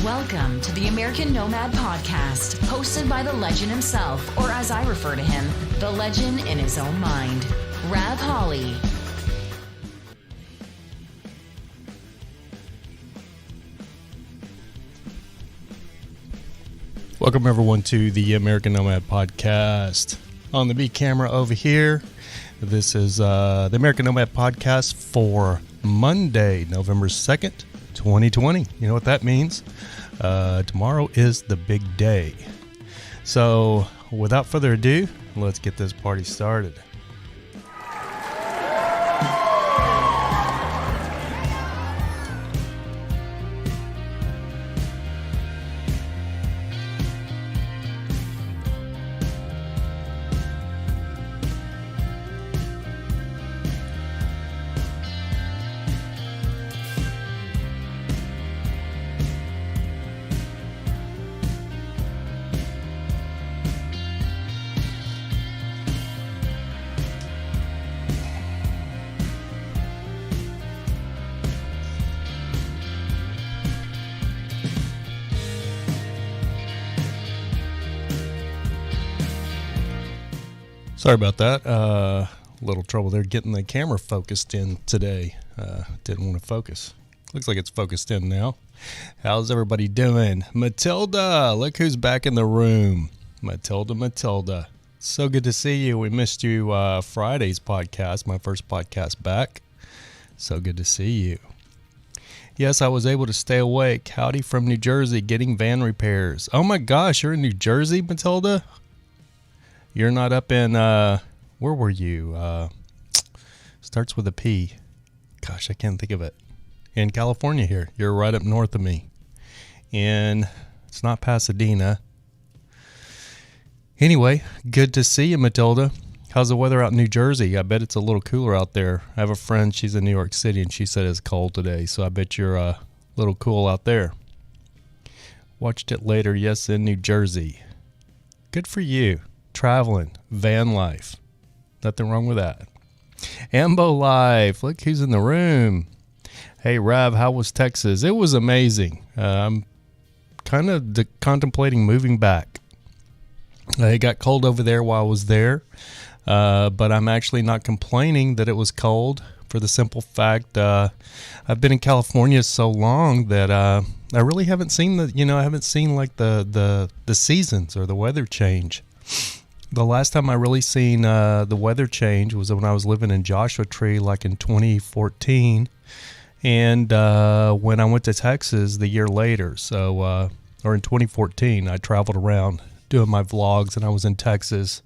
Welcome to the American Nomad Podcast, hosted by the legend himself, or as I refer to him, the legend in his own mind, Rav Holly. Welcome everyone to the American Nomad Podcast. On the B camera over here, this is the American Nomad Podcast for Monday, November 2nd, 2020. You know what that means? Tomorrow is the big day. So without further ado, let's get this party started. Sorry about that. A little trouble there getting the camera focused in today. Didn't want to focus. Looks like it's focused in now. How's everybody doing? Matilda, look who's back in the room. Matilda. So good to see you. We missed you Friday's podcast, my first podcast back. So good to see you. Yes, I was able to stay awake. Howdy from New Jersey, getting van repairs. Oh my gosh, you're in New Jersey, Matilda? You're not up in, where were you? Starts with a P. Gosh, I can't think of it. In California here. You're right up north of me. And it's not Pasadena. Anyway, good to see you, Matilda. How's the weather out in New Jersey? I bet it's a little cooler out there. I have a friend, she's in New York City, and she said it's cold today. So I bet you're a little cool out there. Watched it later. Yes, in New Jersey. Good for you. Traveling, van life. Nothing wrong with that. Ambo life. Look who's in the room. Hey, Rav, how was Texas? It was amazing. I'm kind of contemplating moving back. It got cold over there while I was there, but I'm actually not complaining that it was cold for the simple fact I've been in California so long that I really haven't seen the seasons or the weather change. The last time I really seen the weather change was when I was living in Joshua Tree, like in 2014, and when I went to Texas the year later. So, or in 2014, I traveled around doing my vlogs, and I was in Texas,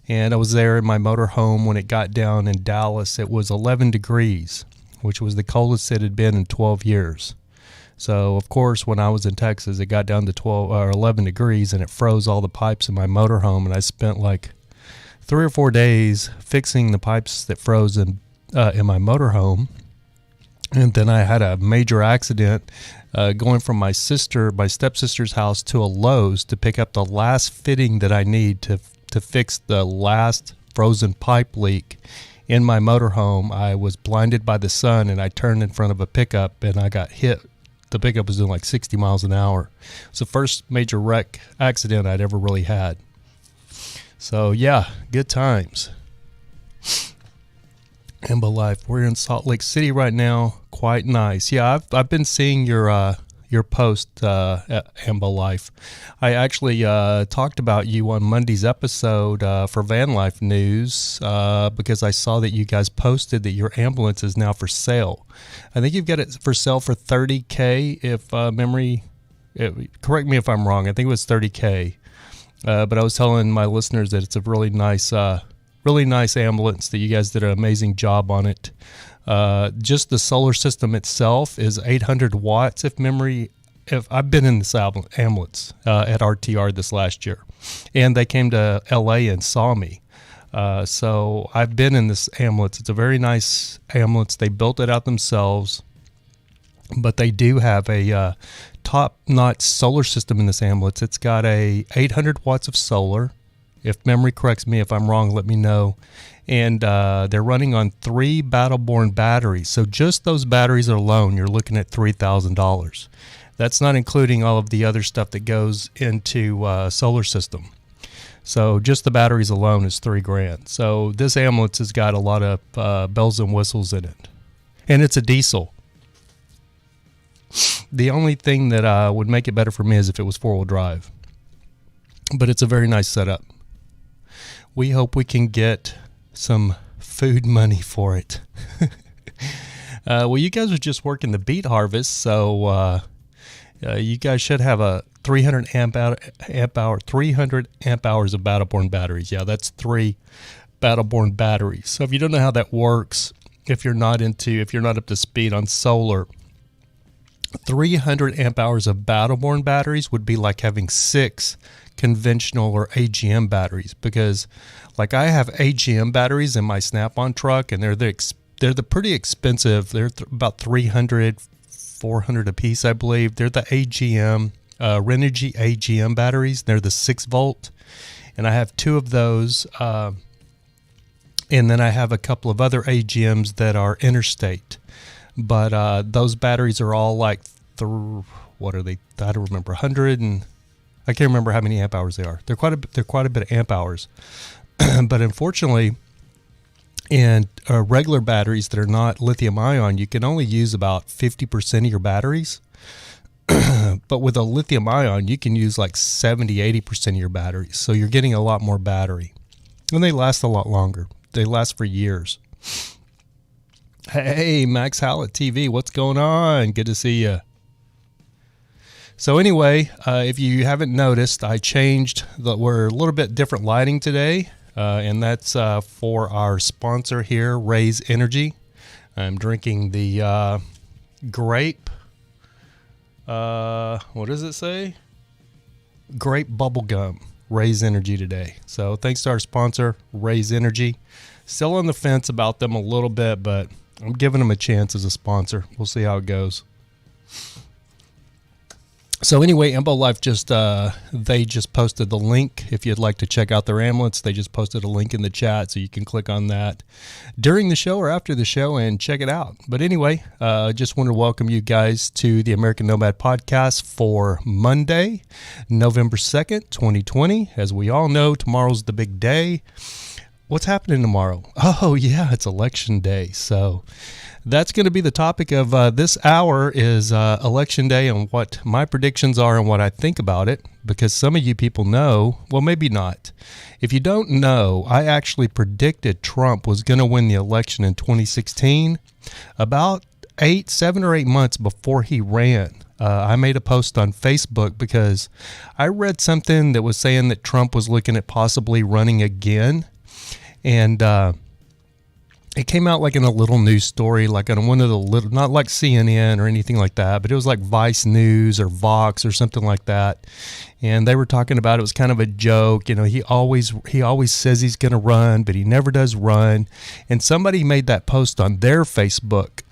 and I was there in my motorhome when it got down in Dallas. It was 11 degrees, which was the coldest it had been in 12 years. So, of course, when I was in Texas, it got down to 12 or 11 degrees, and it froze all the pipes in my motorhome, and I spent like 3 or 4 days fixing the pipes that froze in my motorhome. And then I had a major accident going from my stepsister's house to a Lowe's to pick up the last fitting that I need to fix the last frozen pipe leak in my motorhome. I was blinded by the sun, and I turned in front of a pickup, and I got hit. The pickup was doing like 60 miles an hour. It's the first major wreck accident I'd ever really had. So yeah, good times. Ambo life. We're in Salt Lake City right now. Quite nice. Yeah, I've been seeing your post, Ambo life. I actually talked about you on Monday's episode for Van Life News because I saw that you guys posted that your ambulance is now for sale. I think you've got it for sale for $30K. If correct me if I'm wrong. I think it was $30K. But I was telling my listeners that it's a really nice ambulance. That you guys did an amazing job on it. Just the solar system itself is 800 watts. If I've been in this ambulance at RTR this last year, and they came to LA and saw me. So I've been in this ambulance. It's a very nice ambulance. They built it out themselves, but they do have a top-notch solar system in this ambulance. It's got a 800 watts of solar. If memory corrects me, if I'm wrong, let me know. And they're running on 3 Battleborn batteries. So just those batteries alone, you're looking at $3,000. That's not including all of the other stuff that goes into solar system. So just the batteries alone is $3,000. So this ambulance has got a lot of bells and whistles in it, and it's a diesel. The only thing that would make it better for me is if it was 4-wheel drive, but it's a very nice setup. We hope we can get some food money for it. Well, you guys are just working the beet harvest, so you guys should have a 300 amp hours of Battleborn batteries. Yeah, that's 3 Battleborn batteries. So if you don't know how that works, if you're not up to speed on solar, 300 amp hours of Battleborn batteries would be like having 6 conventional or AGM batteries, because like I have AGM batteries in my Snap-on truck, and they're the pretty expensive. They're about 300, 400 a piece, I believe. They're the AGM Renogy AGM batteries. They're the 6-volt, and I have 2 of those. And then I have a couple of other AGMs that are interstate. But those batteries are all like, what are they? I don't remember. 100 and I can't remember how many amp hours they are. They're quite a bit of amp hours. But unfortunately, in regular batteries that are not lithium ion, you can only use about 50% of your batteries. But with a lithium ion, you can use like 70-80% of your batteries. So you're getting a lot more battery, and they last a lot longer. They last for years. Hey, Max Howlett TV, what's going on? Good to see you. So anyway, if you haven't noticed, I changed. We're a little bit different lighting today, and that's for our sponsor here, Raise Energy. I'm drinking the grape. What does it say? Grape bubble gum. Raise Energy today. So thanks to our sponsor, Raise Energy. Still on the fence about them a little bit, but I'm giving them a chance as a sponsor. We'll see how it goes. So anyway, Embo Life they just posted the link. If you'd like to check out their ambulance, they just posted a link in the chat, so you can click on that during the show or after the show and check it out. But anyway, just want to welcome you guys to the American Nomad Podcast for Monday, November 2nd, 2020. As we all know, tomorrow's the big day. What's happening tomorrow? Oh, yeah, it's election day. So that's going to be the topic of this hour is election day and what my predictions are and what I think about it, because some of you people know, well, maybe not. If you don't know, I actually predicted Trump was going to win the election in 2016 about 7 or 8 months before he ran. I made a post on Facebook because I read something that was saying that Trump was looking at possibly running again. And it came out like in a little news story, like on one of the little, not like CNN or anything like that, but it was like Vice News or Vox or something like that. And they were talking about it was kind of a joke. You know, he always says he's going to run, but he never does run. And somebody made that post on their Facebook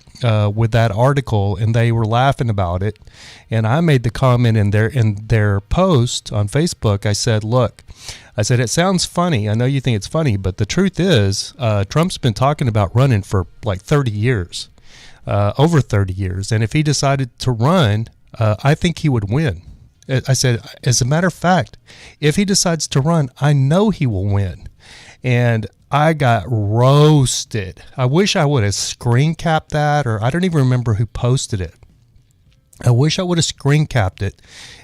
with that article, and they were laughing about it. And I made the comment in their post on Facebook. I said, look, it sounds funny. I know you think it's funny, but the truth is Trump's been talking about running for like 30 years, over 30 years. And if he decided to run, I think he would win. I said, as a matter of fact, if he decides to run, I know he will win. And I got roasted. I wish I would have screen capped that, or I don't even remember who posted it. I wish I would have screen capped it,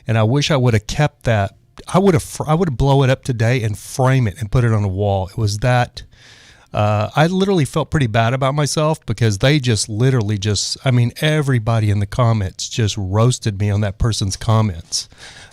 and I wish I would have kept that. I would have blow it up today and frame it and put it on a wall. It was that. I literally felt pretty bad about myself because they everybody in the comments just roasted me on that person's comments,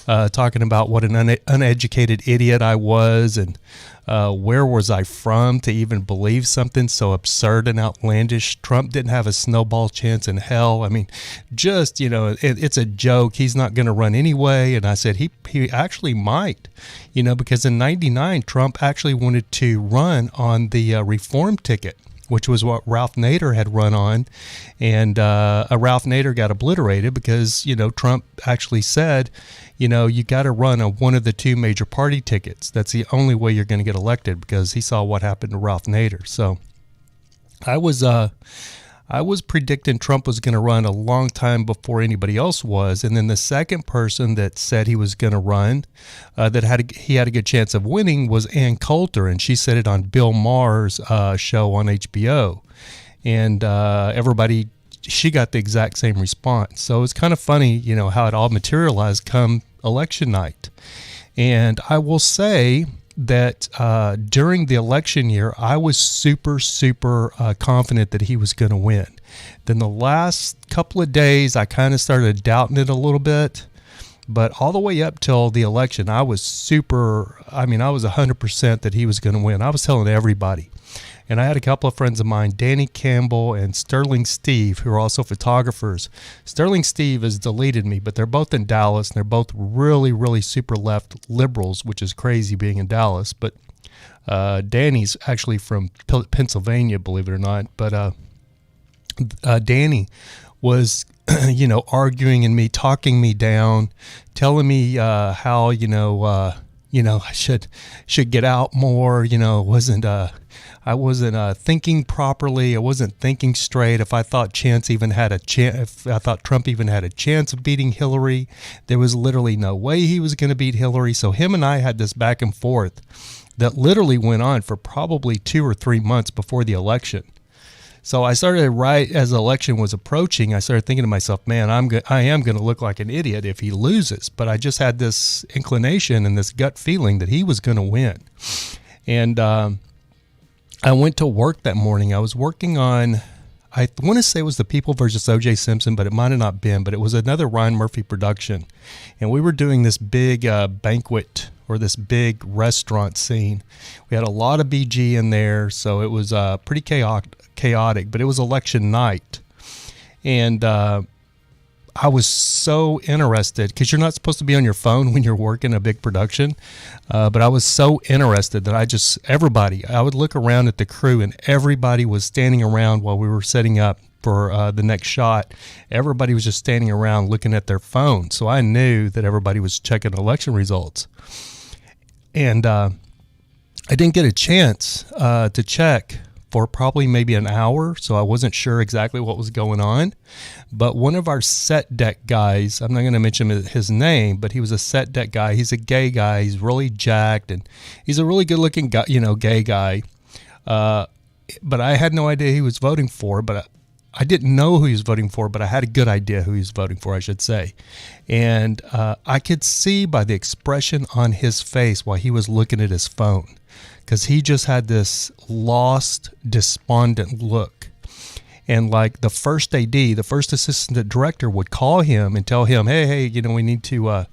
talking about what an uneducated idiot I was and where was I from to even believe something so absurd and outlandish. Trump didn't have a snowball chance in hell. I mean, just, it's a joke. He's not going to run anyway. And I said he actually might, because in 99, Trump actually wanted to run on the reform ticket, which was what Ralph Nader had run on. And Ralph Nader got obliterated because, Trump actually said, you got to run on one of the 2 major party tickets. That's the only way you're going to get elected, because he saw what happened to Ralph Nader. So I was I was predicting Trump was going to run a long time before anybody else was. And then the second person that said he was going to run, he had a good chance of winning, was Ann Coulter. And she said it on Bill Maher's show on HBO. And she got the exact same response. So it's kind of funny, how it all materialized come election night. And I will say that during the election year, I was super, super confident that he was going to win. Then the last couple of days, I kind of started doubting it a little bit. But all the way up till the election, I was 100% that he was going to win. I was telling everybody. And I had a couple of friends of mine, Danny Campbell and Sterling Steve, who are also photographers. Sterling Steve has deleted me, but they're both in Dallas, and they're both really, really super left liberals, which is crazy being in Dallas. But Danny's actually from Pennsylvania, believe it or not. But Danny was, arguing and talking me down, telling me how, I should get out more. I wasn't thinking properly. I wasn't thinking straight. If I thought Trump even had a chance of beating Hillary, there was literally no way he was going to beat Hillary. So him and I had this back and forth that literally went on for probably 2 or 3 months before the election. So I started, right as the election was approaching, I started thinking to myself, man, I am going to look like an idiot if he loses. But I just had this inclination and this gut feeling that he was going to win. And I went to work that morning. I was working on, I want to say it was The People versus O.J. Simpson, but it might have not been. But it was another Ryan Murphy production. And we were doing this big banquet or this big restaurant scene. We had a lot of BG in there, so it was pretty chaotic, but it was election night. And I was so interested, because you're not supposed to be on your phone when you're working a big production, but I was so interested that I would look around at the crew, and everybody was standing around while we were setting up for the next shot. Everybody was just standing around looking at their phone, so I knew that everybody was checking election results. And I didn't get a chance to check for probably maybe an hour, so I wasn't sure exactly what was going on. But one of our set deck guys, I'm not going to mention his name, but he was a set deck guy. He's a gay guy. He's really jacked, and he's a really good-looking guy, gay guy. But I had no idea he was voting for, but I didn't know who he was voting for, but I had a good idea who he was voting for, I should say. And I could see by the expression on his face while he was looking at his phone, because he just had this lost, despondent look. And like the first AD, the first assistant director, would call him and tell him, hey, we need to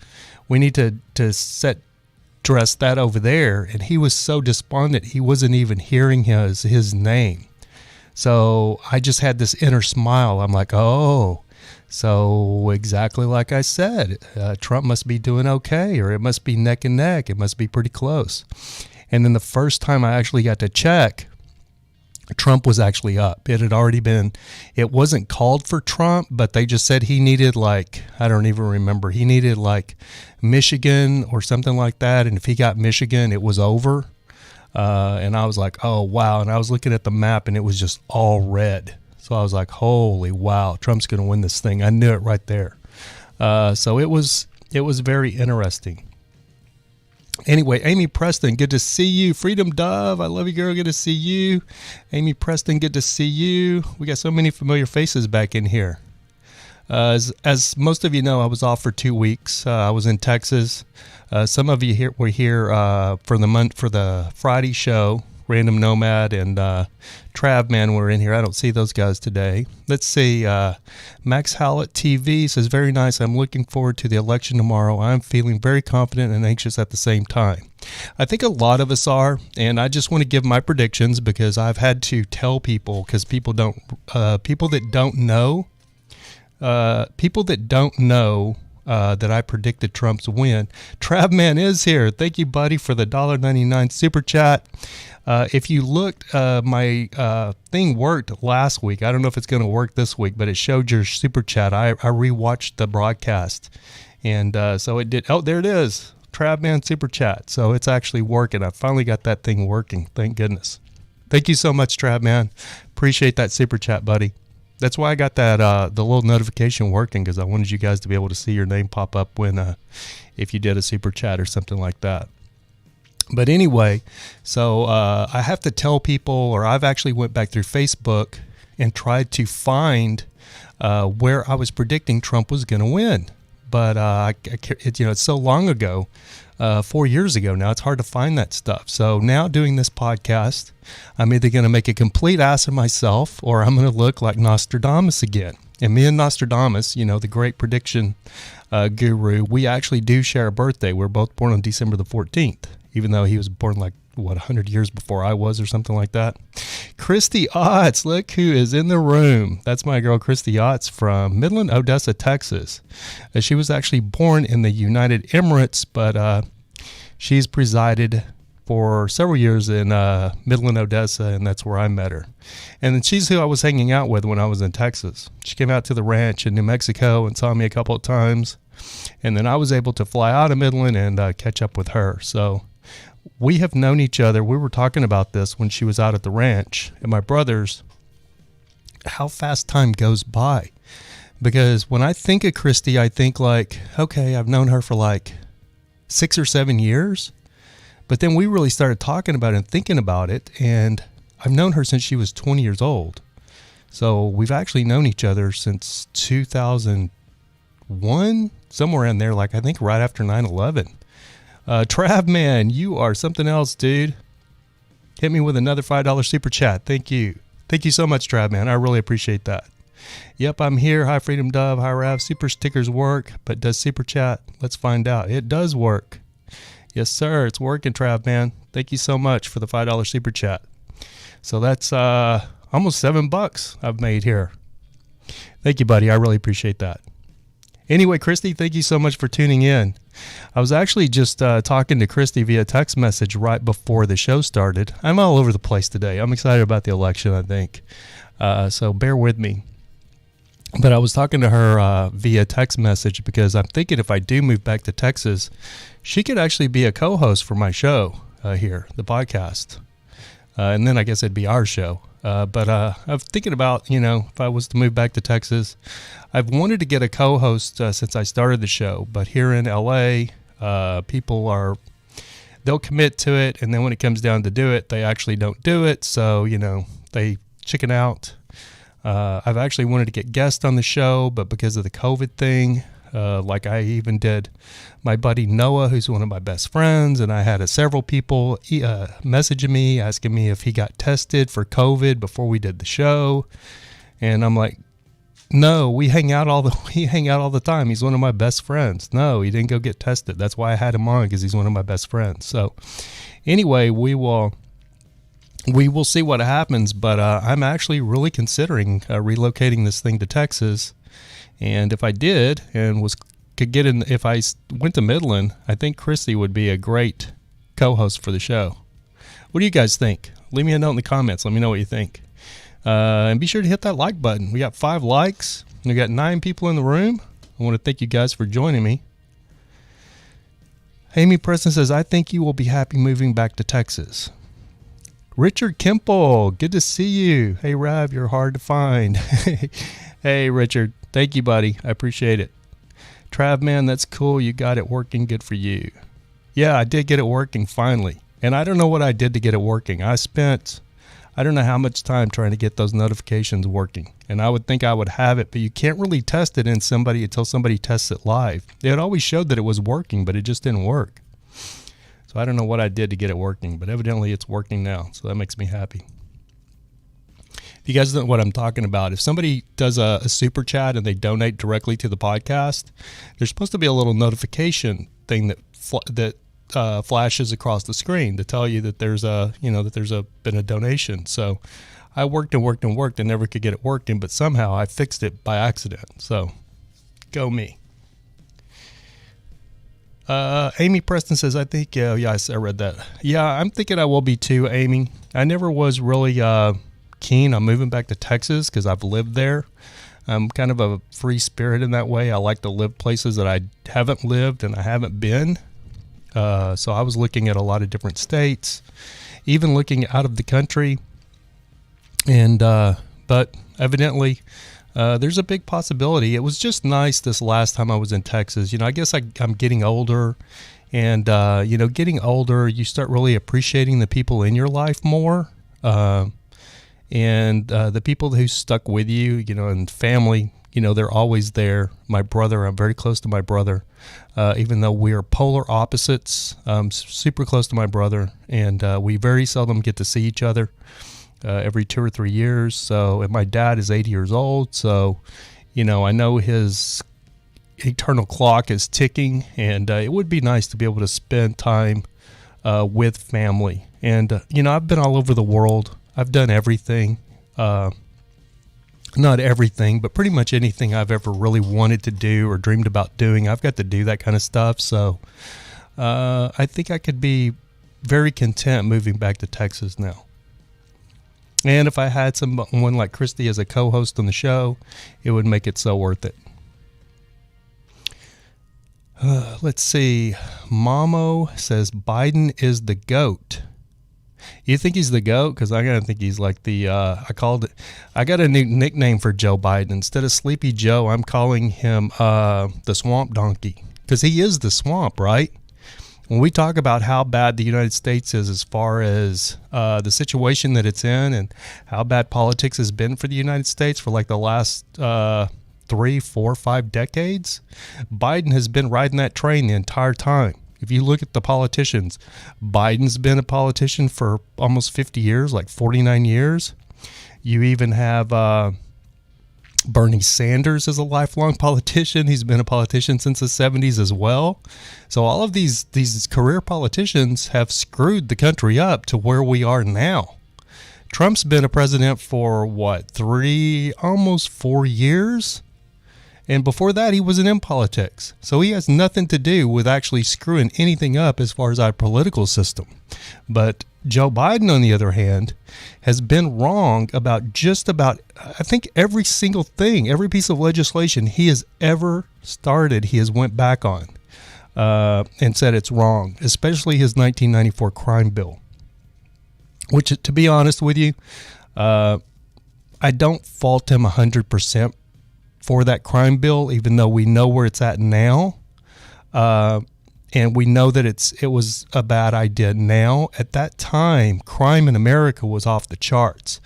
dress that over there. And he was so despondent, he wasn't even hearing his name. So I just had this inner smile. I'm like, oh, so exactly like I said, Trump must be doing okay, or it must be neck and neck. It must be pretty close. And then the first time I actually got to check, Trump was actually up. It wasn't called for Trump, but they just said he needed I don't even remember. He needed Michigan or something like that. And if he got Michigan, it was over. And I was like, oh, wow. And I was looking at the map, and it was just all red. So I was like, holy wow, Trump's going to win this thing. I knew it right there. So it was very interesting. Anyway, Amy Preston, good to see you. Freedom Dove, I love you, girl. Good to see you. Amy Preston, good to see you. We got so many familiar faces back in here. As most of you know, I was off for 2 weeks. I was in Texas. Some of you were here for the Friday show. Random Nomad and Travman were in here. I don't see those guys today. Let's see. Max Howlett TV says, very nice. I'm looking forward to the election tomorrow. I'm feeling very confident and anxious at the same time. I think a lot of us are, and I just want to give my predictions because I've had to tell people, because people that don't know that I predicted Trump's win. Travman is here. Thank you, buddy, for the $1.99 super chat. If you looked, my thing worked last week. I don't know if it's going to work this week, but it showed your super chat. I rewatched the broadcast, and so it did. Oh, there it is. Travman super chat. So it's actually working. I finally got that thing working. Thank goodness. Thank you so much, Travman. Appreciate that super chat, buddy. That's why I got that the little notification working, because I wanted you guys to be able to see your name pop up when if you did a super chat or something like that. But anyway, so I have to tell people, or I've actually went back through Facebook and tried to find where I was predicting Trump was going to win. But it's so long ago, 4 years ago now, it's hard to find that stuff. So now doing this podcast, I'm either going to make a complete ass of myself, or I'm going to look like Nostradamus again. And me and Nostradamus, the great prediction guru, we actually do share a birthday. We're both born on December the 14th, even though he was born 100 years before I was, or something like that. Christy Otts, look who is in the room. That's my girl, Christy Otts, from Midland, Odessa, Texas. She was actually born in the United Emirates, but she's presided for several years in Midland, Odessa, and that's where I met her. And then she's who I was hanging out with when I was in Texas. She came out to the ranch in New Mexico and saw me a couple of times, and then I was able to fly out of Midland and catch up with her. So we have known each other. We were talking about this when she was out at the ranch and my brother's, how fast time goes by. Because when I think of Christy, I think okay, I've known her for 6 or 7 years. But then we really started talking about it and thinking about it. And I've known her since she was 20 years old. So we've actually known each other since 2001, somewhere in there, I think right after 9/11. Trav, man, you are something else, dude. Hit me with another $5 super chat. Thank you. Thank you so much, Trav, man. I really appreciate that. Yep, I'm here. Hi, Freedom Dove. Hi, Rav. Super stickers work, but does super chat? Let's find out. It does work. Yes, sir. It's working, Trav, man. Thank you so much for the $5 super chat. So that's almost $7 I've made here. Thank you, buddy. I really appreciate that. Anyway, Christy, thank you so much for tuning in. I was actually just talking to Christy via text message right before the show started. I'm all over the place today. I'm excited about the election, I think. So bear with me. But I was talking to her via text message because I'm thinking if I do move back to Texas, she could actually be a co-host for my show here, the podcast. And then I guess it'd be our show. But I'm thinking about, if I was to move back to Texas, I've wanted to get a co-host since I started the show. But here in LA, people they'll commit to it. And then when it comes down to do it, they actually don't do it. So, they chicken out. I've actually wanted to get guests on the show, but because of the COVID thing, I even did my buddy Noah, who's one of my best friends, and I had several people messaging me, asking me if he got tested for COVID before we did the show. And I'm like, no, we hang out all the time. He's one of my best friends. No, he didn't go get tested. That's why I had him on, because he's one of my best friends. So anyway, we will see what happens, but I'm actually really considering relocating this thing to Texas. And if I did if I went to Midland, I think Christy would be a great co-host for the show. What do you guys think? Leave me a note in the comments. Let me know what you think. And be sure to hit that like button. We got 5 likes. We got 9 people in the room. I want to thank you guys for joining me. Amy Preston says, I think you will be happy moving back to Texas. Richard Kimple, good to see you. Hey, Rav, you're hard to find. Hey, Richard. Thank you, buddy. I appreciate it. Trav, man, that's cool. You got it working. Good for you. Yeah, I did get it working finally. And I don't know what I did to get it working. I don't know how much time trying to get those notifications working. And I would think I would have it, but you can't really test it in somebody until somebody tests it live. It always showed that it was working, but it just didn't work. So I don't know what I did to get it working, but evidently it's working now. So that makes me happy. If you guys don't know what I'm talking about, if somebody does a super chat and they donate directly to the podcast, there's supposed to be a little notification thing that flashes across the screen to tell you that there's been a donation. So I worked and never could get it working, but somehow I fixed it by accident. So go me. Amy Preston says, I think, yeah, I read that. Yeah, I'm thinking I will be too, Amy. I never was really keen on moving back to Texas because I've lived there. I'm kind of a free spirit in that way. I like to live places that I haven't lived and I haven't been. So I was looking at a lot of different states, even looking out of the country. And but evidently, there's a big possibility. It was just nice this last time I was in Texas. I guess I'm getting older, and, getting older, you start really appreciating the people in your life more. And the people who stuck with you, and family, they're always there. My brother, I'm very close to my brother, even though we are polar opposites. I'm super close to my brother, and we very seldom get to see each other every 2 or 3 years. So, and my dad is 80 years old, so, I know his eternal clock is ticking, and it would be nice to be able to spend time with family. And, I've been all over the world. I've done everything. Not everything, but pretty much anything I've ever really wanted to do or dreamed about doing. I've got to do that kind of stuff. So I think I could be very content moving back to Texas now. And if I had someone like Christy as a co-host on the show, it would make it so worth it. Let's see. Momo says Biden is the GOAT. You think he's the GOAT? Because I gotta think he's like the, I got a new nickname for Joe Biden. Instead of Sleepy Joe, I'm calling him the Swamp Donkey. Because he is the swamp, right? When we talk about how bad the United States is as far as the situation that it's in and how bad politics has been for the United States for like the last 3, 4, 5 decades, Biden has been riding that train the entire time. If you look at the politicians, Biden's been a politician for almost 50 years, like 49 years. You even have Bernie Sanders as a lifelong politician. He's been a politician since the 70s as well. So all of these career politicians have screwed the country up to where we are now. Trump's been a president for, almost 4 years? And before that, he wasn't in politics. So he has nothing to do with actually screwing anything up as far as our political system. But Joe Biden, on the other hand, has been wrong about just about, I think, every single thing, every piece of legislation he has ever started, he has went back on and said it's wrong, especially his 1994 crime bill, which, to be honest with you, I don't fault him 100% for that crime bill, even though we know where it's at now, and we know that it was a bad idea now. At that time, crime in America was off the charts,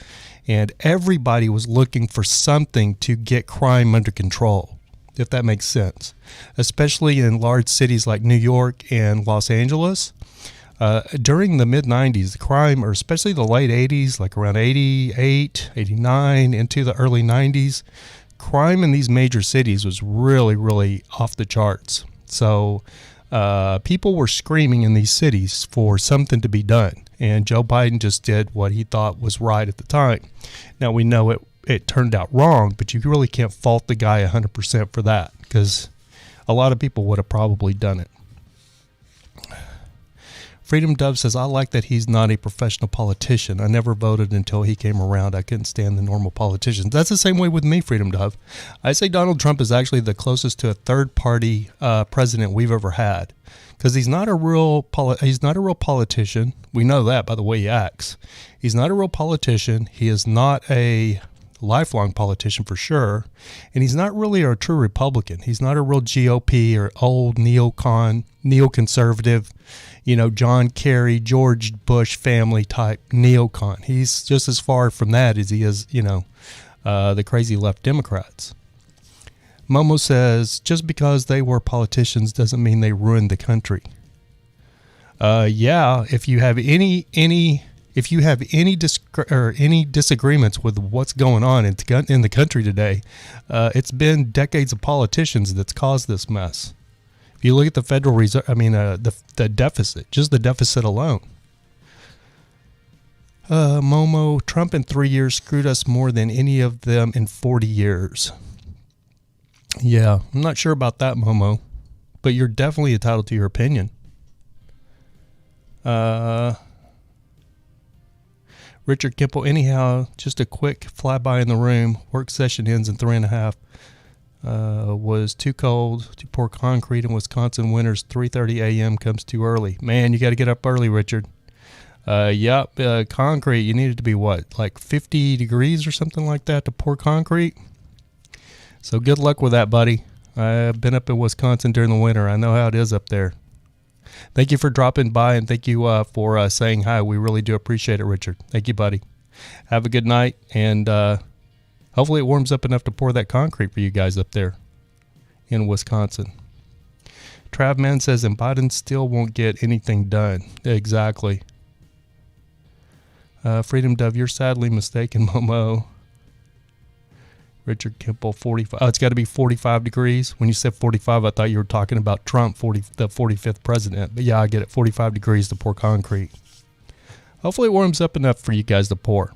and everybody was looking for something to get crime under control, if that makes sense, especially in large cities like New York and Los Angeles. During the mid-90s, the crime, or especially the late 80s, like around 88, 89, into the early 90s, crime in these major cities was really, really off the charts. So people were screaming in these cities for something to be done. And Joe Biden just did what he thought was right at the time. Now, we know it turned out wrong, but you really can't fault the guy 100% for that, because a lot of people would have probably done it. Freedom Dove says, I like that he's not a professional politician. I never voted until he came around. I couldn't stand the normal politicians. That's the same way with me, Freedom Dove. I say Donald Trump is actually the closest to a third-party president we've ever had, because he's not a real politician. We know that by the way he acts. He's not a real politician. He is not a lifelong politician for sure, and he's not really a true Republican. He's not a real GOP or old neoconservative, John Kerry, George Bush family type neocon. He's just as far from that as he is, the crazy left Democrats. Momo says, just because they were politicians doesn't mean they ruined the country. Yeah, if you have any disagreements with what's going on in the country today, it's been decades of politicians that's caused this mess. If you look at the Federal Reserve, the deficit, just the deficit alone. Momo, Trump in 3 years screwed us more than any of them in 40 years. Yeah, I'm not sure about that, Momo, but you're definitely entitled to your opinion. Richard Kimple, anyhow, just a quick flyby in the room. Work session ends in 3.5. Was too cold to pour concrete in Wisconsin winters. 3:30 a.m. comes too early. Man, you got to get up early, Richard. Concrete, you needed to be what, like 50 degrees or something like that to pour concrete? So good luck with that, buddy. I've been up in Wisconsin during the winter. I know how it is up there. Thank you for dropping by, and thank you for saying hi. We really do appreciate it, Richard. Thank you, buddy. Have a good night, and hopefully it warms up enough to pour that concrete for you guys up there in Wisconsin. Travman says, and Biden still won't get anything done. Exactly. Freedom Dove, you're sadly mistaken, Momo. Richard Kimple, 45. Oh, it's got to be 45 degrees. When you said 45, I thought you were talking about Trump, the 45th president. But yeah, I get it. 45 degrees to pour concrete. Hopefully it warms up enough for you guys to pour.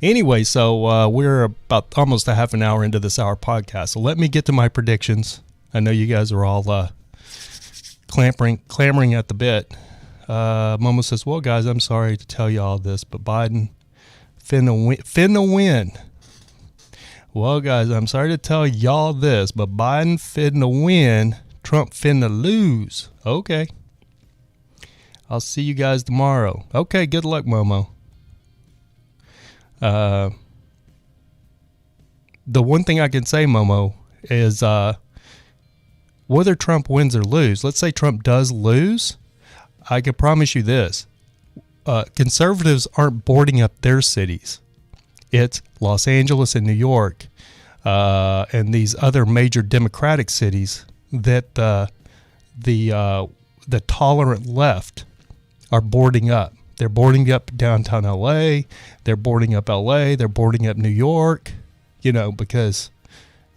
Anyway, so we're about almost a half an hour into this hour podcast. So let me get to my predictions. I know you guys are all clamoring at the bit. Momo says, well, guys, I'm sorry to tell you all this, but Biden finna win. Well, guys, I'm sorry to tell y'all this, but Biden finna win. Trump finna lose. Okay. I'll see you guys tomorrow. Okay, good luck, Momo. The one thing I can say, Momo, is whether Trump wins or lose, let's say Trump does lose, I can promise you this. Conservatives aren't boarding up their cities. It's Los Angeles and New York and these other major Democratic cities that the tolerant left are boarding up. They're boarding up downtown LA. They're boarding up LA. They're boarding up New York, because,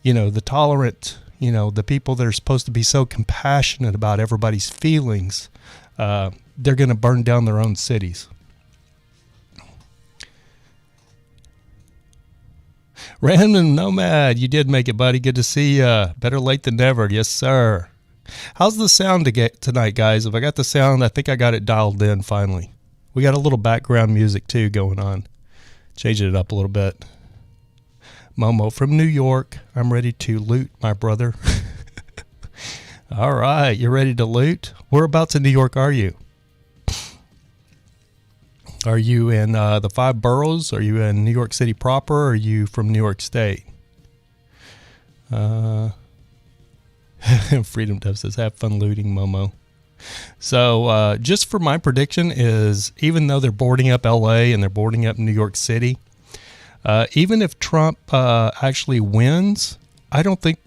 the tolerant, the people that are supposed to be so compassionate about everybody's feelings, they're going to burn down their own cities. Random Nomad, you did make it, buddy. Good to see you. Better late than never. Yes, sir. How's the sound tonight, guys? If I got the sound, I think I got it dialed in finally. We got a little background music, too, going on. Changing it up a little bit. Momo from New York. I'm ready to loot, my brother. All right. You ready to loot? Whereabouts in New York are you? Are you in the 5 boroughs? Are you in New York City proper? Or are you from New York State? Freedom Dove says, have fun looting, Momo. So just for my prediction is, even though they're boarding up LA and they're boarding up New York City, even if Trump actually wins, I don't think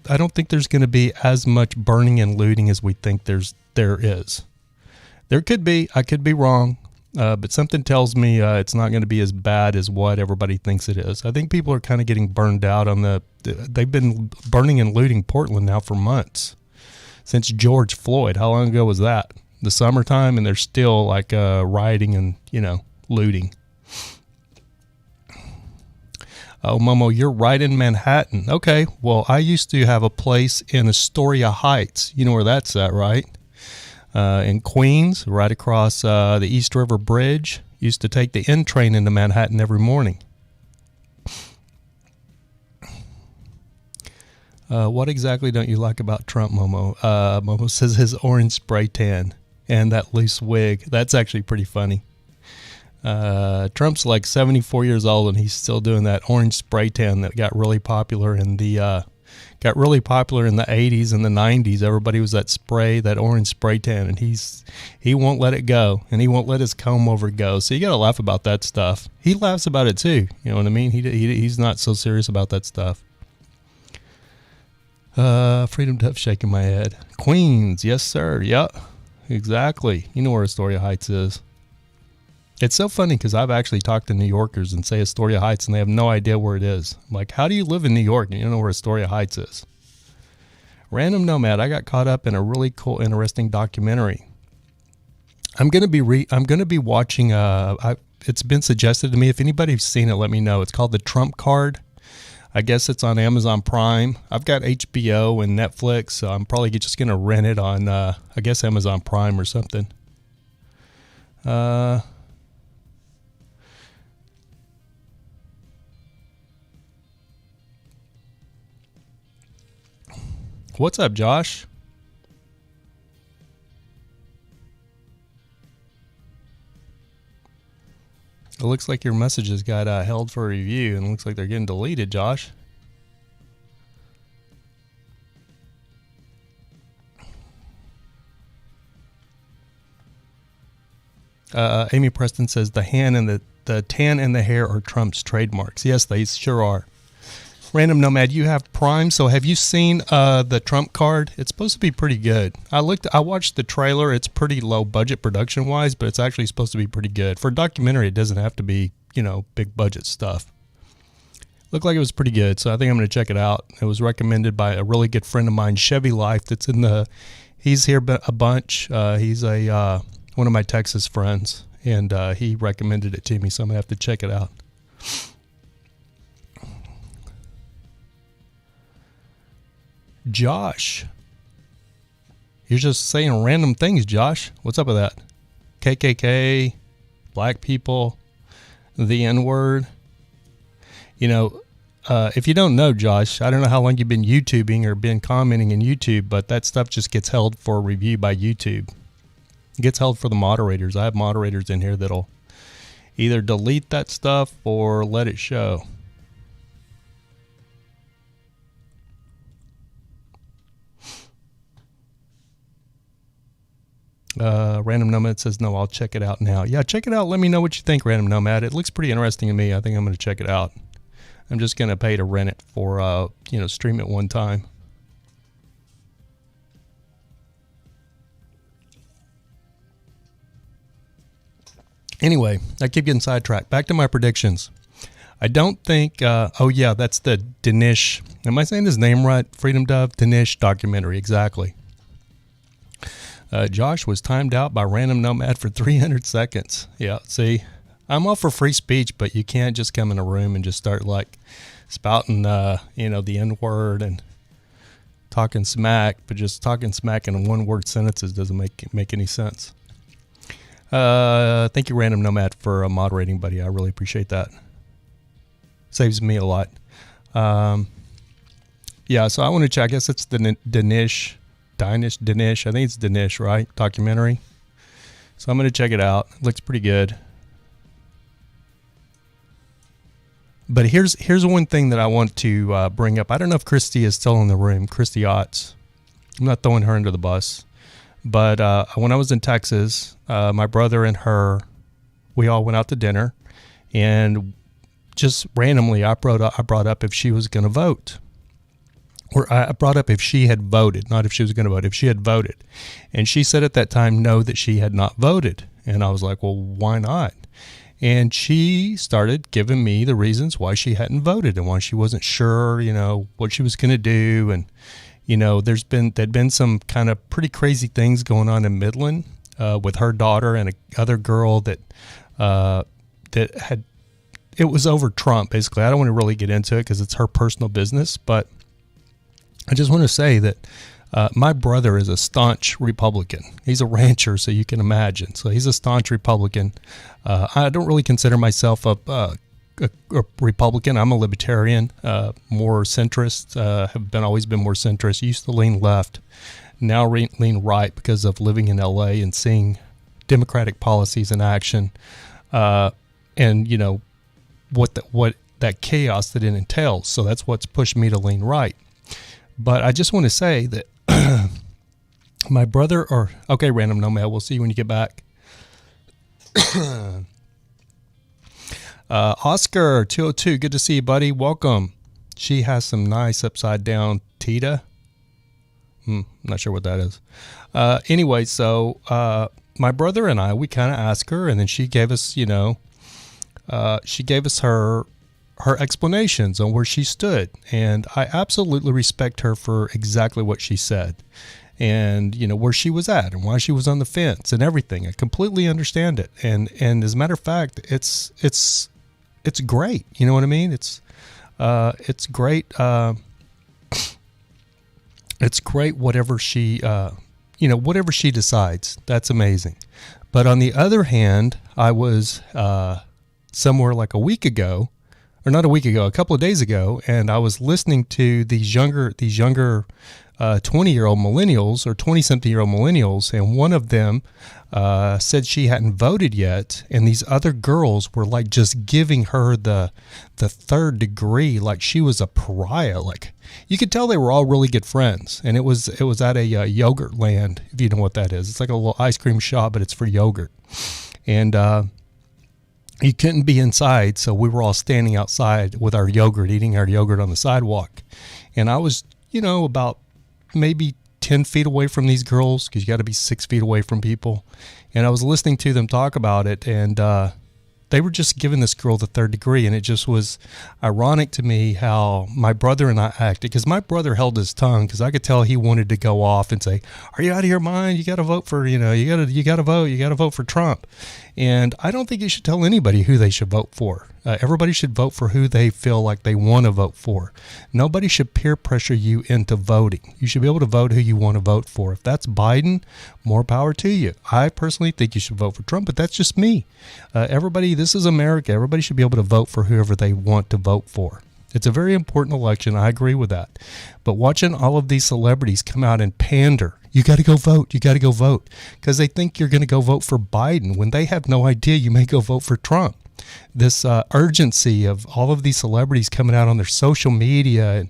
there's going to be as much burning and looting as we think there is. There could be. I could be wrong. But something tells me it's not going to be as bad as what everybody thinks it is. I think people are kind of getting burned out on they've been burning and looting Portland now for months. Since George Floyd. How long ago was that? The summertime, and they're still rioting and, looting. Oh, Momo, you're right in Manhattan. Okay, well, I used to have a place in Astoria Heights. You know where that's at, right? In Queens, right across the East River Bridge. Used to take the N train into Manhattan every morning. What exactly don't you like about Trump, Momo? Momo says his orange spray tan and that loose wig. That's actually pretty funny. Trump's like 74 years old and he's still doing that orange spray tan that got really popular in the 80s and the 90s. Everybody was that orange spray tan, and he won't let it go, and he won't let his comb over go. So you got to laugh about that stuff. He laughs about it too. You know what I mean? He's not so serious about that stuff. Freedom Dove shaking my head. Queens, yes sir. Yep, exactly. You know where Astoria Heights is. It's so funny because I've actually talked to New Yorkers and say Astoria Heights, and they have no idea where it is. I'm like, how do you live in New York and you don't know where Astoria Heights is? Random Nomad, I got caught up in a really cool, interesting documentary. I'm gonna be watching. It's been suggested to me. If anybody's seen it, let me know. It's called The Trump Card. I guess it's on Amazon Prime. I've got HBO and Netflix, so I'm probably just gonna rent it on, I guess, Amazon Prime or something. What's up, Josh? It looks like your messages got held for review, and it looks like they're getting deleted, Josh. Amy Preston says the tan and the hair are Trump's trademarks. Yes, they sure are. Random Nomad, you have Prime, so have you seen the Trump card? It's supposed to be pretty good. I watched the trailer. It's pretty low budget production wise, but it's actually supposed to be pretty good. For a documentary, it doesn't have to be, big budget stuff. Looked like it was pretty good, so I think I'm going to check it out. It was recommended by a really good friend of mine, Chevy Life, he's here a bunch. He's one of my Texas friends, and he recommended it to me, so I'm going to have to check it out. Josh, you're just saying random things, Josh. What's up with that? KKK, black people, the N-word. If you don't know, Josh, I don't know how long you've been YouTubing or been commenting in YouTube, but that stuff just gets held for review by YouTube. It gets held for the moderators. I have moderators in here that'll either delete that stuff or let it show. Random Nomad says, no, I'll check it out now. Yeah, check it out. Let me know what you think, Random Nomad. It looks pretty interesting to me. I think I'm going to check it out. I'm just going to pay to rent it for, stream it one time. Anyway, I keep getting sidetracked. Back to my predictions. I don't think, that's the Dinesh, am I saying his name right? Freedom Dove Dinesh documentary, exactly. Josh was timed out by Random Nomad for 300 seconds. Yeah, see, I'm all for free speech, but you can't just come in a room and just start spouting, the N-word and talking smack, but just talking smack in one-word sentences doesn't make any sense. Thank you, Random Nomad, for moderating, buddy. I really appreciate that. Saves me a lot. So I want to check. I guess it's the Dinesh. I think it's Dinesh, right? Documentary. So I'm going to check it out. It looks pretty good. But here's one thing that I want to bring up. I don't know if Christy is still in the room. Christy Otts. I'm not throwing her under the bus. But when I was in Texas, my brother and her, we all went out to dinner. And just randomly, I brought up if she was going to vote. Or I brought up if she had voted, not if she was going to vote, if she had voted. And she said at that time, no, that she had not voted. And I was like, well, why not? And she started giving me the reasons why she hadn't voted and why she wasn't sure, what she was going to do. And, there'd been some kind of pretty crazy things going on in Midland with her daughter and another girl that it was over Trump, basically. I don't want to really get into it because it's her personal business, but I just want to say that my brother is a staunch Republican. He's a rancher, so you can imagine. So he's a staunch Republican. I don't really consider myself a Republican. I'm a libertarian, more centrist. Have always been more centrist. Used to lean left, now lean right because of living in LA and seeing Democratic policies in action, and what that chaos that it entails. So that's what's pushed me to lean right. But I just want to say that my brother, okay, Random Nomad, we'll see you when you get back. Oscar 202, good to see you, buddy. Welcome. She has some nice upside down Tita. Not sure what that is. Anyway, so my brother and I, we kind of asked her, and then she gave us, her explanations on where she stood. And I absolutely respect her for exactly what she said and, where she was at and why she was on the fence and everything. I completely understand it. And as a matter of fact, it's great. You know what I mean? It's great. It's great. Whatever she, whatever she decides, that's amazing. But on the other hand, I was, somewhere like a week ago, or not a week ago, a couple of days ago, and I was listening to these younger 20-year-old millennials or 20-something-year-old millennials, and one of them said she hadn't voted yet, and these other girls were like just giving her the third degree, like she was a pariah. Like you could tell they were all really good friends, and it was at a yogurt land, if you know what that is. It's like a little ice cream shop, but it's for yogurt, and you couldn't be inside, so we were all standing outside with our yogurt, eating our yogurt on the sidewalk, and I was, about maybe 10 feet away from these girls, because you got to be 6 feet away from people. And I was listening to them talk about it, and they were just giving this girl the third degree. And it just was ironic to me how my brother and I acted, because my brother held his tongue, because I could tell he wanted to go off and say, "Are you out of your mind? You got to vote for, you got to vote for Trump." And I don't think you should tell anybody who they should vote for. Everybody should vote for who they feel like they want to vote for. Nobody should peer pressure you into voting. You should be able to vote who you want to vote for. If that's Biden, more power to you. I personally think you should vote for Trump, but that's just me. Everybody, this is America. Everybody should be able to vote for whoever they want to vote for. It's a very important election. I agree with that. But watching all of these celebrities come out and pander, you got to go vote, you got to go vote, because they think you're going to go vote for Biden when they have no idea you may go vote for Trump. This urgency of all of these celebrities coming out on their social media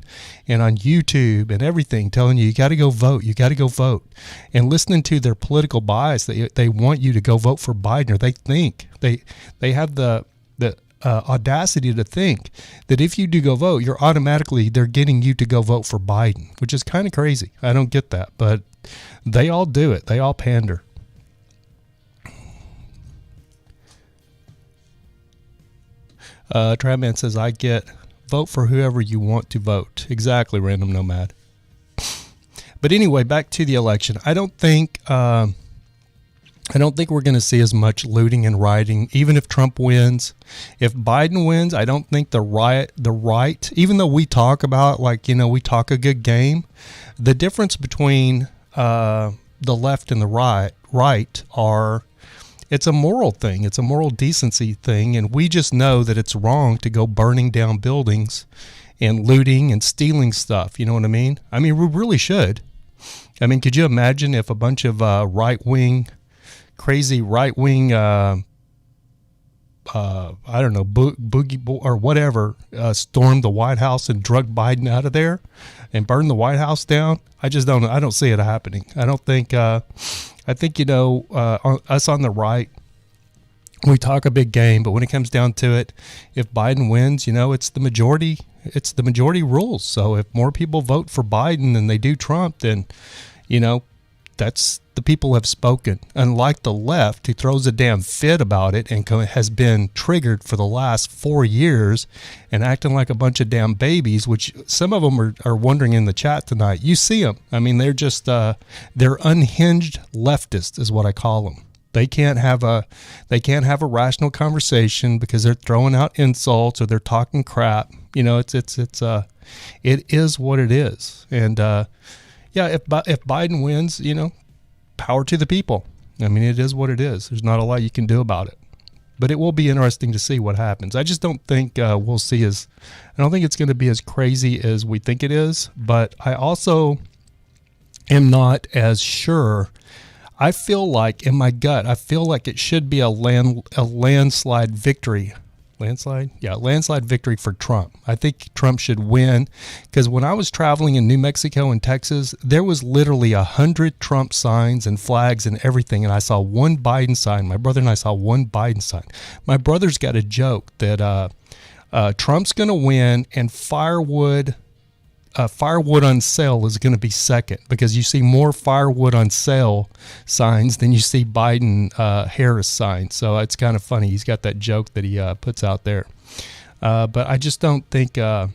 and on YouTube and everything, telling you got to go vote, you got to go vote, and listening to their political bias, they want you to go vote for Biden, or they think they have the audacity to think that if you do go vote, they're getting you to go vote for Biden, which is kind of crazy. I don't get that, but they all do it. They all pander. Tradman says, I get vote for whoever you want to vote. Exactly, Random Nomad. But anyway, back to the election. I don't think we're going to see as much looting and rioting, even if Trump wins. If Biden wins, I don't think the right, even though we talk about, we talk a good game, the difference between the left and the right are, it's a moral thing. It's a moral decency thing. And we just know that it's wrong to go burning down buildings and looting and stealing stuff. You know what I mean? I mean, we really should. I mean, could you imagine if a bunch of crazy right-wing, I don't know, boogie or whatever, stormed the White House and drug Biden out of there and burned the White House down? I don't see it happening. I think, us on the right, we talk a big game, but when it comes down to it, if Biden wins, it's the majority rules. So if more people vote for Biden than they do Trump, then, that's the people have spoken. Unlike the left, who throws a damn fit about it and has been triggered for the last 4 years and acting like a bunch of damn babies, which some of them are wondering in the chat tonight. You see them. I mean, they're just, they're unhinged leftists is what I call them. They can't have a rational conversation because they're throwing out insults or they're talking crap. It is what it is. And, yeah, if Biden wins, power to the people. I mean, it is what it is. There's not a lot you can do about it. But it will be interesting to see what happens. I just don't think we'll see I don't think it's going to be as crazy as we think it is. But I also am not as sure. I feel like, in my gut, it should be a landslide victory. Landslide? Yeah, landslide victory for Trump. I think Trump should win, because when I was traveling in New Mexico and Texas, there was literally 100 Trump signs and flags and everything, and I saw one Biden sign. My brother and I saw one Biden sign. My brother's got a joke that Trump's going to win, and firewood on sale is going to be second, because you see more firewood on sale signs than you see Biden Harris signs. So it's kind of funny. He's got that joke that he puts out there. But I just don't think the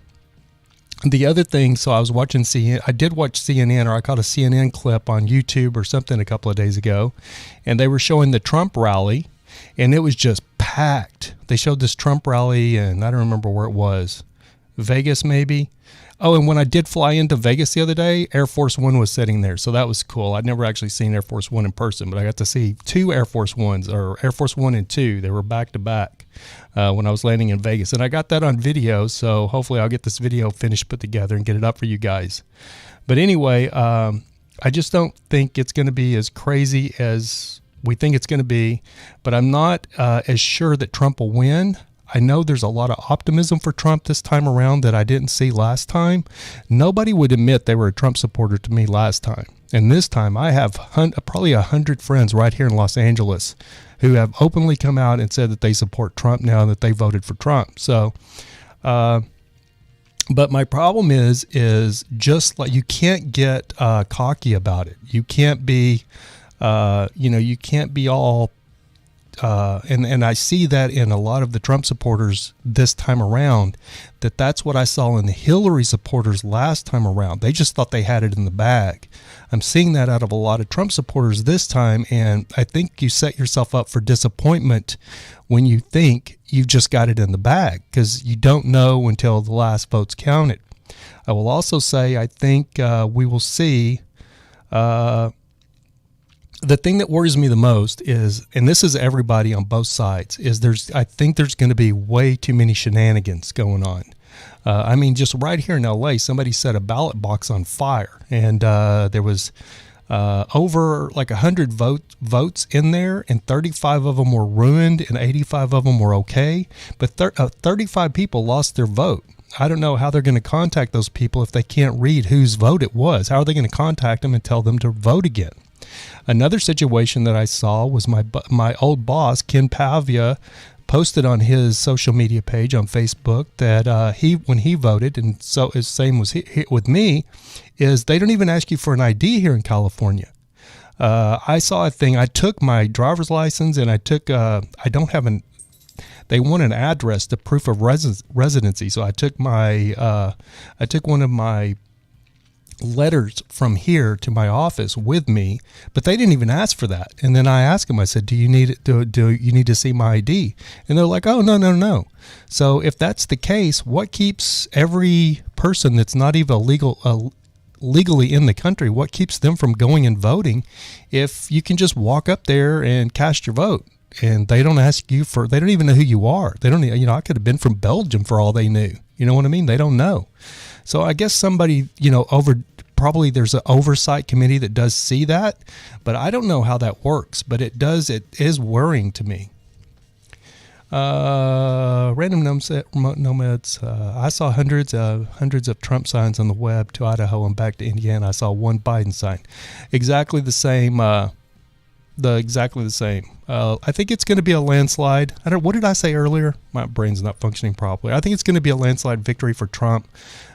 other thing. So I was watching I did watch CNN, or I caught a CNN clip on YouTube or something a couple of days ago, and they were showing the Trump rally, and it was just packed. They showed this Trump rally, and I don't remember where it was. Vegas maybe. Oh, and when I did fly into Vegas the other day, Air Force One was sitting there, so that was cool. I'd never actually seen Air Force One in person, but I got to see two Air Force Ones, or Air Force One and Two. They were back to back when I was landing in Vegas, and I got that on video. So hopefully, I'll get this video finished, put together, and get it up for you guys. But anyway, I just don't think it's going to be as crazy as we think it's going to be. But I'm not as sure that Trump will win. I know there's a lot of optimism for Trump this time around that I didn't see last time. Nobody would admit they were a Trump supporter to me last time. And this time I have probably 100 friends right here in Los Angeles who have openly come out and said that they support Trump now that they voted for Trump. So, but my problem is just like you can't get cocky about it. You can't be, you can't be all and I see that in a lot of the Trump supporters this time around, that's what I saw in the Hillary supporters last time around. They just thought they had it in the bag. I'm seeing that out of a lot of Trump supporters this time, and I think you set yourself up for disappointment when you think you've just got it in the bag, because you don't know until the last vote's counted. I will also say I think we will see the thing that worries me the most is, and this is everybody on both sides, is I think there's going to be way too many shenanigans going on. I mean, just right here in LA, somebody set a ballot box on fire, and there was over like 100 votes in there, and 35 of them were ruined, and 85 of them were okay. But 35 people lost their vote. I don't know how they're going to contact those people if they can't read whose vote it was. How are they going to contact them and tell them to vote again? Another situation that I saw was my old boss, Ken Pavia, posted on his social media page on Facebook that when he voted, and so the same was with me, is they don't even ask you for an ID here in California. I saw a thing. I took my driver's license, and I took they want an address to proof of residency. So I took one of my letters from here to my office with me, but they didn't even ask for that. And then I asked them, I said, do you need to see my ID? And they're like, oh, no. So if that's the case, what keeps every person that's not even legally in the country, what keeps them from going and voting if you can just walk up there and cast your vote? And they don't ask you they don't even know who you are. They don't, I could have been from Belgium for all they knew. You know what I mean? They don't know. So I guess somebody, probably there's an oversight committee that does see that, but I don't know how that works. But it is worrying to me. Random nomads. I saw hundreds of Trump signs on the web to Idaho and back to Indiana. I saw one Biden sign. Exactly the same. Exactly the same. I think it's going to be a landslide. What did I say earlier? My brain's not functioning properly. I think it's going to be a landslide victory for Trump,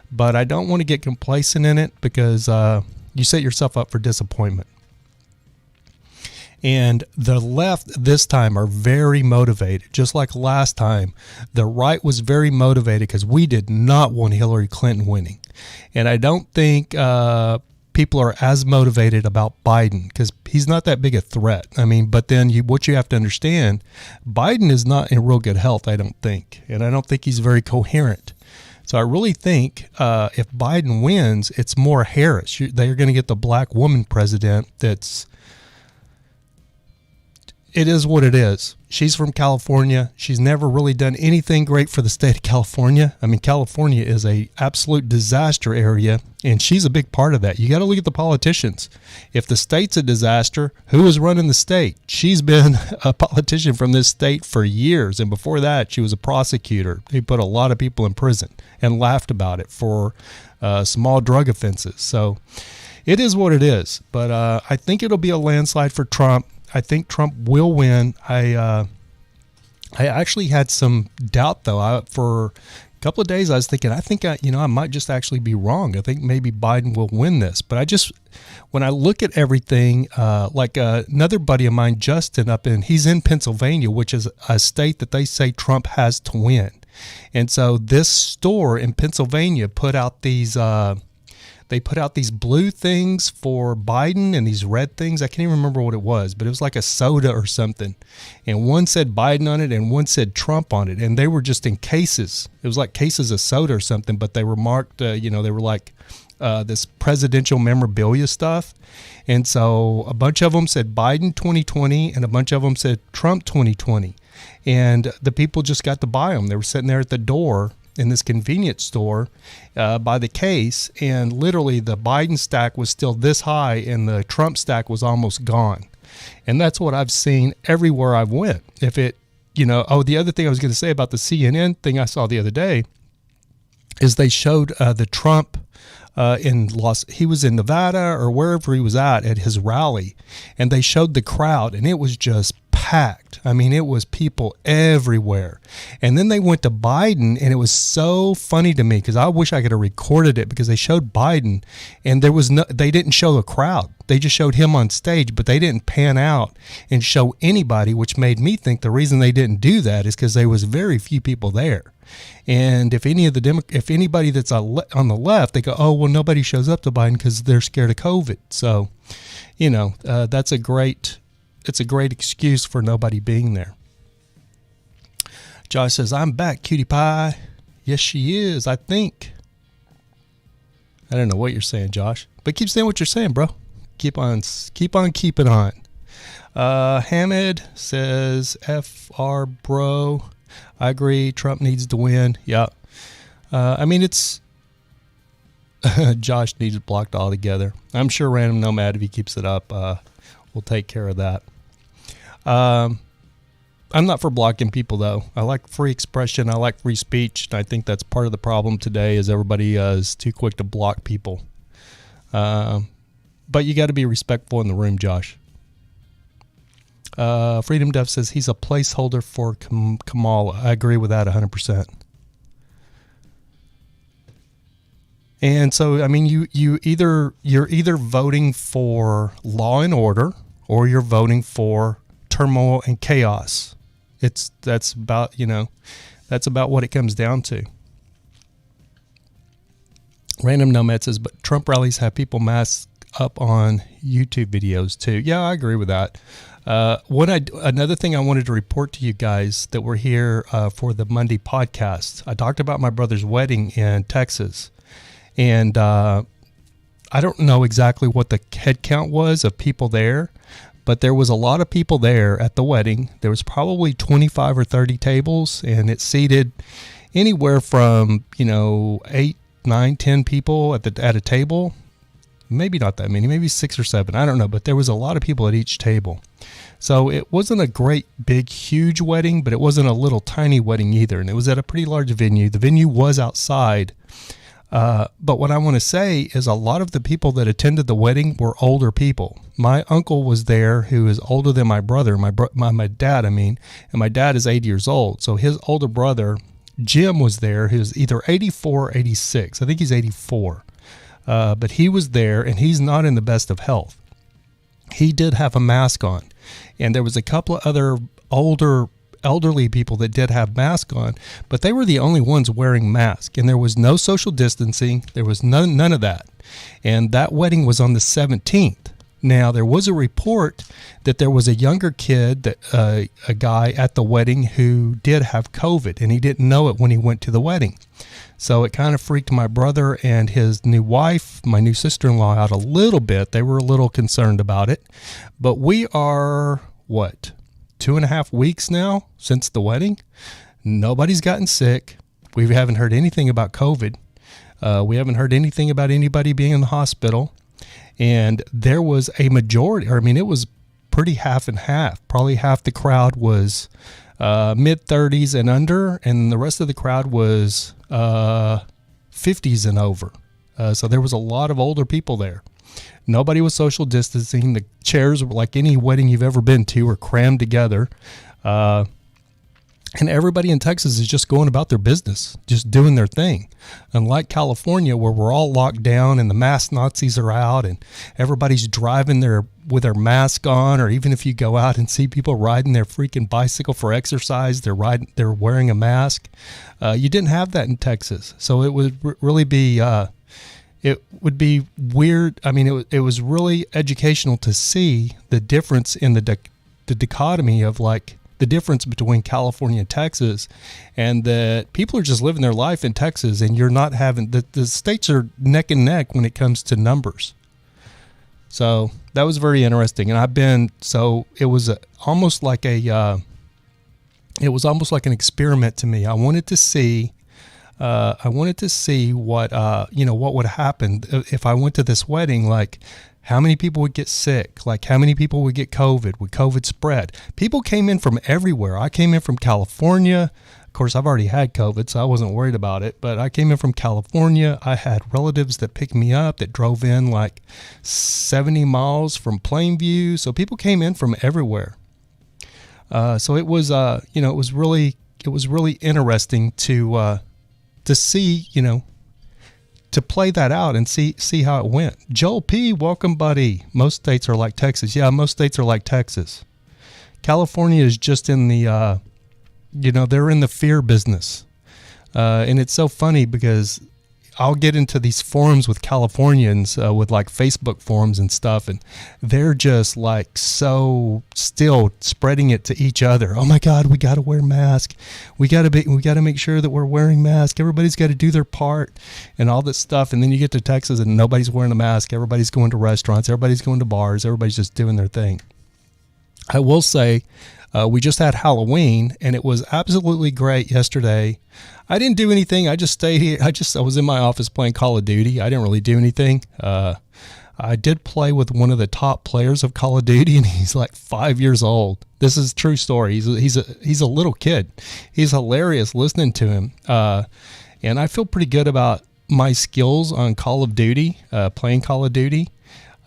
but I don't want to get complacent in it because you set yourself up for disappointment. And the left this time are very motivated. Just like last time, the right was very motivated because we did not want Hillary Clinton winning. And I don't think people are as motivated about Biden because he's not that big a threat. I mean, but then what you have to understand, Biden is not in real good health, I don't think. And I don't think he's very coherent. So I really think if Biden wins, it's more Harris. They're going to get the black woman president it is what it is. She's from California. She's never really done anything great for the state of California. I mean, California is a absolute disaster area, and she's a big part of that. You got to look at the politicians. If the state's a disaster, who is running the state? She's been a politician from this state for years, and before that, she was a prosecutor. He put a lot of people in prison and laughed about it for small drug offenses. So it is what it is. But I think it'll be a landslide for Trump. I think Trump will win. I actually had some doubt, though. For a couple of days, I was thinking, I might just actually be wrong. I think maybe Biden will win this. But when I look at everything, like another buddy of mine, Justin, he's in Pennsylvania, which is a state that they say Trump has to win. And so this store in Pennsylvania put out these they put out these blue things for Biden and these red things. I can't even remember what it was, but it was like a soda or something. And one said Biden on it and one said Trump on it. And they were just in cases. It was like cases of soda or something, but they were marked, they were like this presidential memorabilia stuff. And so a bunch of them said Biden 2020 and a bunch of them said Trump 2020. And the people just got to buy them. They were sitting there at the door in this convenience store by the case, and literally the Biden stack was still this high and the Trump stack was almost gone. And that's what I've seen everywhere I've went. If it, the other thing I was going to say about the CNN thing I saw the other day is they showed the Trump he was in Nevada or wherever he was at his rally, and they showed the crowd, and it was just packed. I mean, it was people everywhere. And then they went to Biden, and it was so funny to me because I wish I could have recorded it, because they showed Biden, and they didn't show the crowd. They just showed him on stage, but they didn't pan out and show anybody, which made me think the reason they didn't do that is because there was very few people there. And if anybody that's on the left, they go, oh, well, nobody shows up to Biden because they're scared of COVID. So, it's a great excuse for nobody being there. Josh says, I'm back, cutie pie. Yes, she is, I think. I don't know what you're saying, Josh, but keep saying what you're saying, bro. Keep on keeping on. Hamid says, FR bro. I agree. Trump needs to win. Yeah. It's Josh needs it blocked altogether. I'm sure Random Nomad, if he keeps it up, will take care of that. I'm not for blocking people, though. I like free expression. I like free speech. And I think that's part of the problem today is everybody is too quick to block people. But you got to be respectful in the room, Josh. Freedom Duff says he's a placeholder for Kamala. I agree with that 100%. And so, you're either voting for law and order or you're voting for turmoil and chaos. That's about what it comes down to. Random Nomad says, but Trump rallies have people masked up on YouTube videos too. Yeah, I agree with that. Another thing I wanted to report to you guys that we're here for the Monday podcast. I talked about my brother's wedding in Texas, and I don't know exactly what the head count was of people there, but there was a lot of people there at the wedding. There was probably 25 or 30 tables, and it seated anywhere from 8, 9, 10 people at a table. Maybe not that many, maybe 6 or 7. I don't know, but there was a lot of people at each table. So it wasn't a great, big, huge wedding, but it wasn't a little tiny wedding either. And it was at a pretty large venue. The venue was outside. But what I want to say is a lot of the people that attended the wedding were older people. My uncle was there, who is older than my brother, my dad, and my dad is 80 years old. So his older brother, Jim, was there, who's either 84 or 86. I think he's 84. But he was there, and he's not in the best of health. He did have a mask on, and there was a couple of other elderly people that did have masks on, but they were the only ones wearing masks, and there was no social distancing. There was none of that, and that wedding was on the 17th. Now, there was a report that there was a younger kid, a guy at the wedding who did have COVID, and he didn't know it when he went to the wedding. So it kind of freaked my brother and his new wife, my new sister-in-law, out a little bit. They were a little concerned about it. But we are, 2.5 weeks now since the wedding? Nobody's gotten sick. We haven't heard anything about COVID. We haven't heard anything about anybody being in the hospital. And there was a majority, it was pretty half and half. Probably half the crowd was mid-30s and under, and the rest of the crowd was 50s and over. So there was a lot of older people there. Nobody was social distancing. The chairs were like any wedding you've ever been to, were crammed together. And everybody in Texas is just going about their business, just doing their thing. Unlike California, where we're all locked down and the mask Nazis are out and everybody's driving with their mask on, or even if you go out and see people riding their freaking bicycle for exercise, they're wearing a mask. You didn't have that in Texas. So it would really be, it would be weird. I mean, it was really educational to see the difference in the dichotomy of like the difference between California and Texas, and that people are just living their life in Texas, and you're not having the states are neck and neck when it comes to numbers. So that was very interesting. And it was almost like an experiment to me. I wanted to see what what would happen if I went to this wedding. Like, how many people would get sick? Like, how many people would get COVID? Would COVID spread? People came in from everywhere. I came in from California. Of course, I've already had COVID, so I wasn't worried about it. But I came in from California. I had relatives that picked me up that drove in like 70 miles from Plainview. So people came in from everywhere. So it was, it was really interesting to see, to play that out and see how it went. Joel P., welcome, buddy. Most states are like Texas. Yeah, most states are like Texas. California is just in the, they're in the fear business. And it's so funny because I'll get into these forums with Californians, with like Facebook forums and stuff, and they're just like so still spreading it to each other. Oh my God, we got to wear masks. We got to make sure that we're wearing masks. Everybody's got to do their part and all this stuff. And then you get to Texas and nobody's wearing a mask. Everybody's going to restaurants. Everybody's going to bars. Everybody's just doing their thing. I will say, we just had Halloween, and it was absolutely great yesterday. I didn't do anything. I just stayed here. I was in my office playing Call of Duty. I didn't really do anything. I did play with one of the top players of Call of Duty, and he's like 5 years old. This is a true story. He's a little kid. He's hilarious listening to him. And I feel pretty good about my skills on Call of Duty, playing Call of Duty.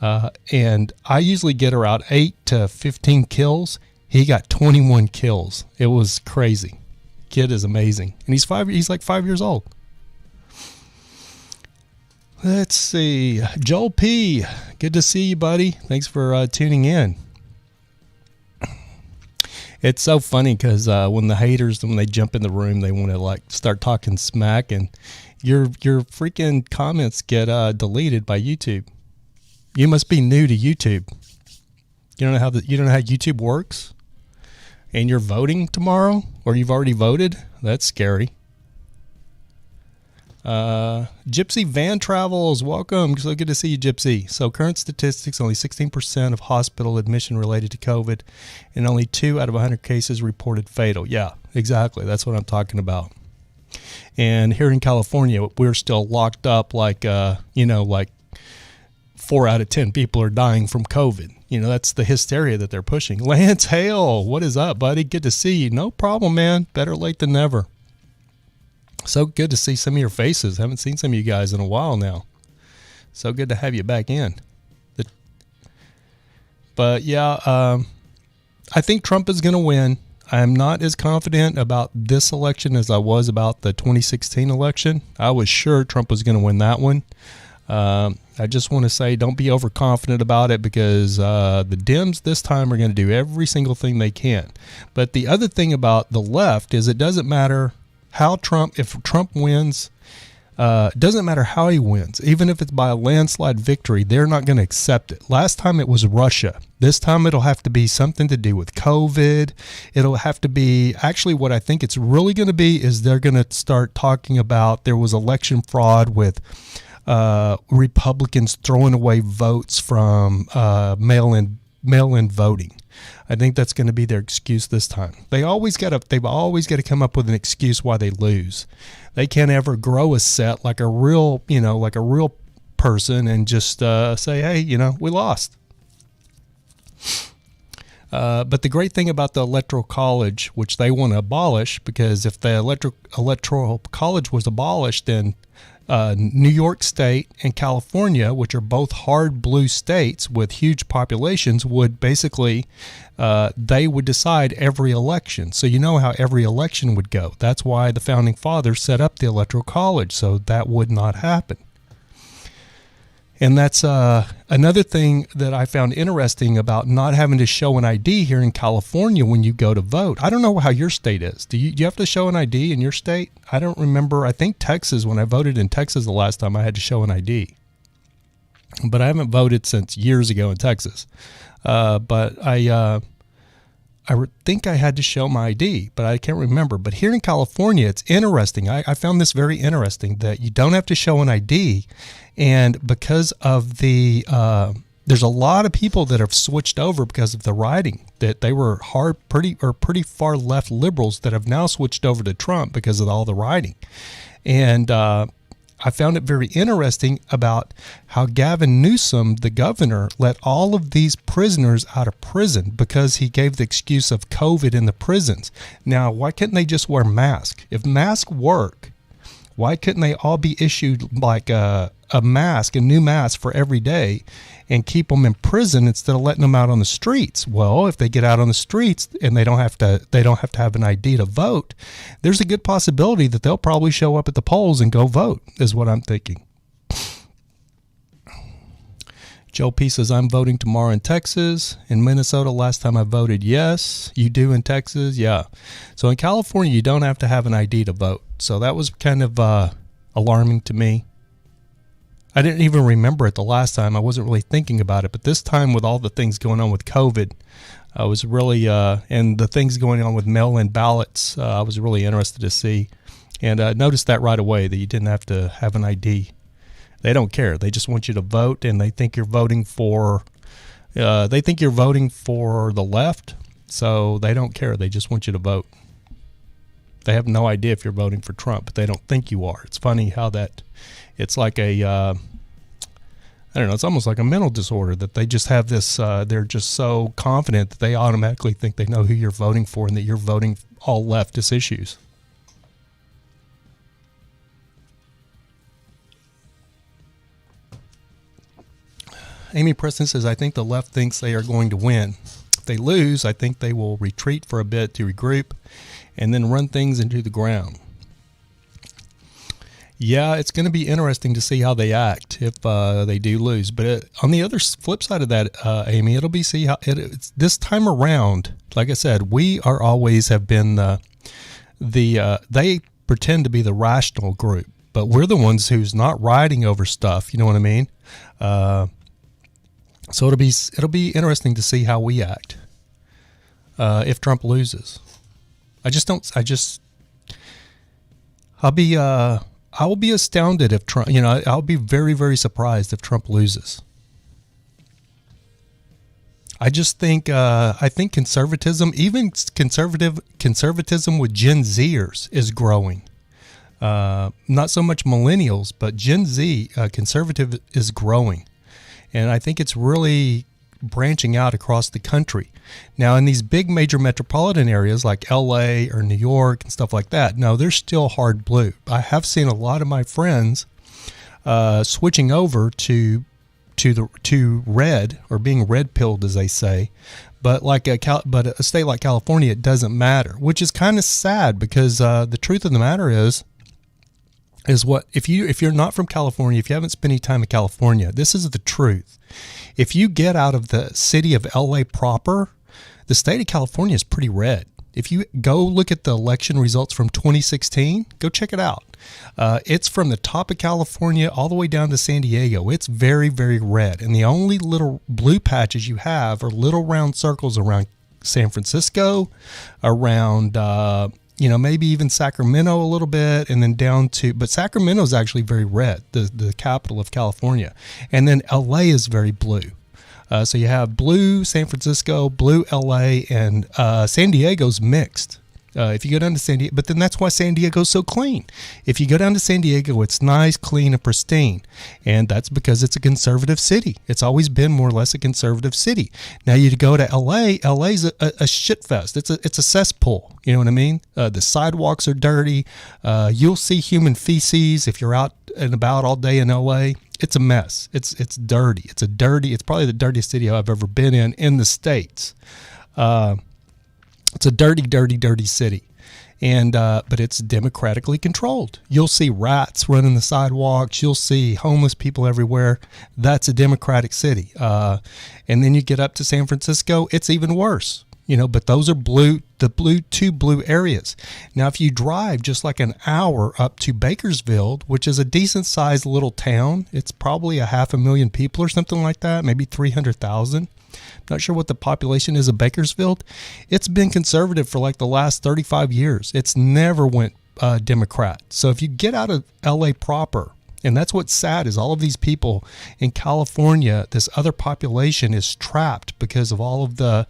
And I usually get around 8 to 15 kills. He got 21 kills. It was crazy. Kid is amazing. And he's like 5 years old. Let's see. Joel P., good to see you, buddy. Thanks for tuning in. It's so funny because when the haters, when they jump in the room, they want to like start talking smack, and your freaking comments get deleted by YouTube. You must be new to YouTube. You don't know how YouTube works? And you're voting tomorrow, or you've already voted? That's scary. Gypsy Van Travels, welcome. So good to see you, Gypsy. So current statistics, only 16% of hospital admission related to COVID, and only 2 out of 100 cases reported fatal. Yeah, exactly. That's what I'm talking about. And here in California, we're still locked up like 4 out of 10 people are dying from COVID. That's the hysteria that they're pushing. Lance Hale, what is up, buddy? Good to see you. No problem, man. Better late than never. So good to see some of your faces. Haven't seen some of you guys in a while now. So good to have you back in. But yeah, I think Trump is going to win. I'm not as confident about this election as I was about the 2016 election. I was sure Trump was going to win that one. I just want to say don't be overconfident about it, because the Dems this time are going to do every single thing they can. But the other thing about the left is it doesn't matter if Trump wins, it doesn't matter how he wins. Even if it's by a landslide victory, they're not going to accept it. Last time it was Russia. This time it'll have to be something to do with COVID. It'll have to be, actually what I think it's really going to be is they're going to start talking about there was election fraud with Republicans throwing away votes from mail-in voting. I think that's going to be their excuse this time. They've always got to come up with an excuse why they lose. They can't ever grow a set like a real person and just say, hey, we lost. But the great thing about the Electoral College, which they want to abolish, because if the Electoral College was abolished, then New York State and California, which are both hard blue states with huge populations, would basically, they would decide every election. So you know how every election would go. That's why the Founding Fathers set up the Electoral College, so that would not happen. And that's another thing that I found interesting about not having to show an ID here in California when you go to vote. I don't know how your state is. Do you have to show an ID in your state? I don't remember. I think Texas, when I voted in Texas the last time, I had to show an ID. but I haven't voted since years ago in Texas. But I think I had to show my ID, but I can't remember. But here in California, it's interesting. I found this very interesting that you don't have to show an ID, and because of the there's a lot of people that have switched over because of the riding, that they were pretty far left liberals that have now switched over to Trump because of all the riding. And I found it very interesting about how Gavin Newsom, the governor, let all of these prisoners out of prison because he gave the excuse of COVID in the prisons. Now, why couldn't they just wear masks? If masks work, why couldn't they all be issued like a mask, a new mask for every day, and keep them in prison instead of letting them out on the streets? Well, if they get out on the streets and they don't have to have an ID to vote, there's a good possibility that they'll probably show up at the polls and go vote, is what I'm thinking. Joe P says, I'm voting tomorrow in Texas. In Minnesota, last time I voted, yes. You do in Texas? Yeah. So in California, you don't have to have an ID to vote. So that was kind of alarming to me. I didn't even remember it the last time. I wasn't really thinking about it. But this time, with all the things going on with COVID, I was really, and the things going on with mail-in ballots, I was really interested to see. And I noticed that right away, that you didn't have to have an ID. They don't care. They just want you to vote, and they think you're voting for, the left, so they don't care. They just want you to vote. They have no idea if you're voting for Trump, but they don't think you are. It's funny how that, it's like a, I don't know, it's almost like a mental disorder that they just have this, they're just so confident that they automatically think they know who you're voting for and that you're voting all leftist issues. Amy Preston says, I think the left thinks they are going to win. If they lose, I think they will retreat for a bit to regroup and then run things into the ground. Yeah, it's going to be interesting to see how they act if they do lose. But on the other flip side of that, Amy, it'll be see how it's this time around. Like I said, we are always have been they pretend to be the rational group, but we're the ones who's not riding over stuff. You know what I mean? So it'll be interesting to see how we act if Trump loses. I will be astounded if Trump, I'll be very, very surprised if Trump loses. I just think, conservatism, even conservatism with Gen Zers is growing. Not so much millennials, but Gen Z, conservative is growing. And I think it's really branching out across the country. Now, in these big major metropolitan areas like LA or New York and stuff like that, no, they're still hard blue. I have seen a lot of my friends switching over to red, or being red pilled, as they say. But a state like California, it doesn't matter, which is kind of sad because the truth of the matter is what if you're not from California, if you haven't spent any time in California, this is the truth. If you get out of the city of LA proper, the state of California is pretty red. If you go look at the election results from 2016, go check it out. It's from the top of California all the way down to San Diego. It's very, very red. And the only little blue patches you have are little round circles around San Francisco, around maybe even Sacramento a little bit, and then but Sacramento is actually very red, the capital of California. And then LA is very blue. So you have blue San Francisco, blue LA, and San Diego's mixed. If you go down to San Diego, but then that's why San Diego's so clean. If you go down to San Diego, it's nice, clean, and pristine. And that's because it's a conservative city. It's always been more or less a conservative city. Now you go to LA, LA's a shit fest. It's a cesspool. You know what I mean? The sidewalks are dirty. You'll see human feces if you're out and about all day in LA. It's a mess. It's dirty. It's probably the dirtiest city I've ever been in the States. It's a dirty, dirty, dirty city, and but it's democratically controlled. You'll see rats running the sidewalks. You'll see homeless people everywhere. That's a democratic city. And then you get up to San Francisco, it's even worse. but those are two blue areas. Now, if you drive just like an hour up to Bakersfield, which is a decent sized little town, it's probably 500,000 people or something like that, maybe 300,000. Not sure what the population is of Bakersfield. It's been conservative for like the last 35 years. It's never went Democrat. So if you get out of LA proper, and that's what's sad, is all of these people in California, this other population is trapped because of all of the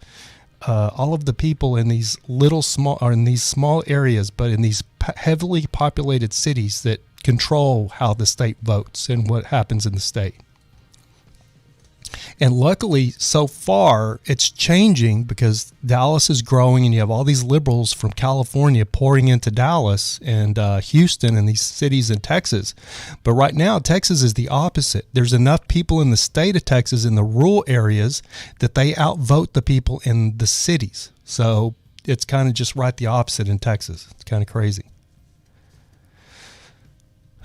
people in these small areas, but in these heavily populated cities that control how the state votes and what happens in the state. And luckily, so far, it's changing because Dallas is growing and you have all these liberals from California pouring into Dallas and Houston and these cities in Texas. But right now, Texas is the opposite. There's enough people in the state of Texas in the rural areas that they outvote the people in the cities. So it's kind of just right the opposite in Texas. It's kind of crazy.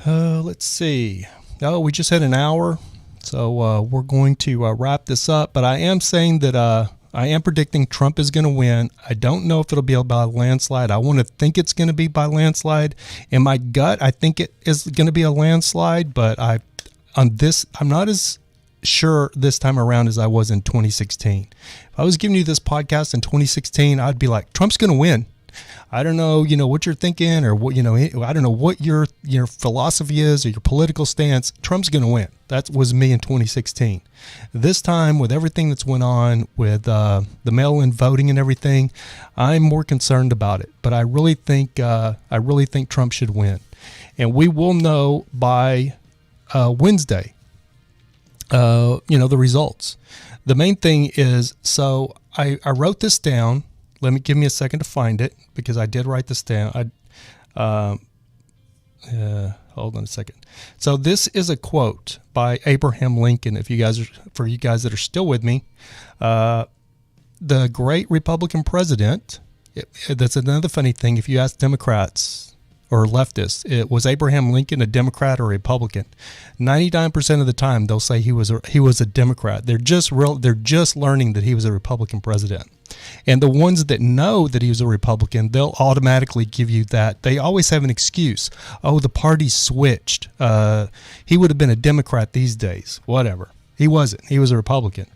Let's see. Oh, we just had an hour. So we're going to wrap this up, but I am saying that I am predicting Trump is going to win. I don't know if it'll be by a landslide. I want to think it's going to be by landslide. In my gut, I think it is going to be a landslide, but I'm not as sure this time around as I was in 2016. If I was giving you this podcast in 2016, I'd be like, Trump's going to win. I don't know, what you're thinking or what, I don't know what your philosophy is or your political stance. Trump's going to win. That was me in 2016. This time, with everything that's went on with the mail-in voting and everything, I'm more concerned about it. But I really think Trump should win, and we will know by Wednesday. The results. The main thing is, so I wrote this down. Give me a second to find it because I did write this down. Hold on a second. So this is a quote by Abraham Lincoln. For you guys that are still with me, the great Republican president. That's another funny thing. If you ask Democrats or leftists, was Abraham Lincoln a Democrat or a Republican? 99% of the time, they'll say he was a Democrat. They're just learning that he was a Republican president. And the ones that know that he was a Republican, they'll automatically give you that. They always have an excuse. Oh, the party switched. He would have been a Democrat these days. Whatever. He wasn't. He was a Republican.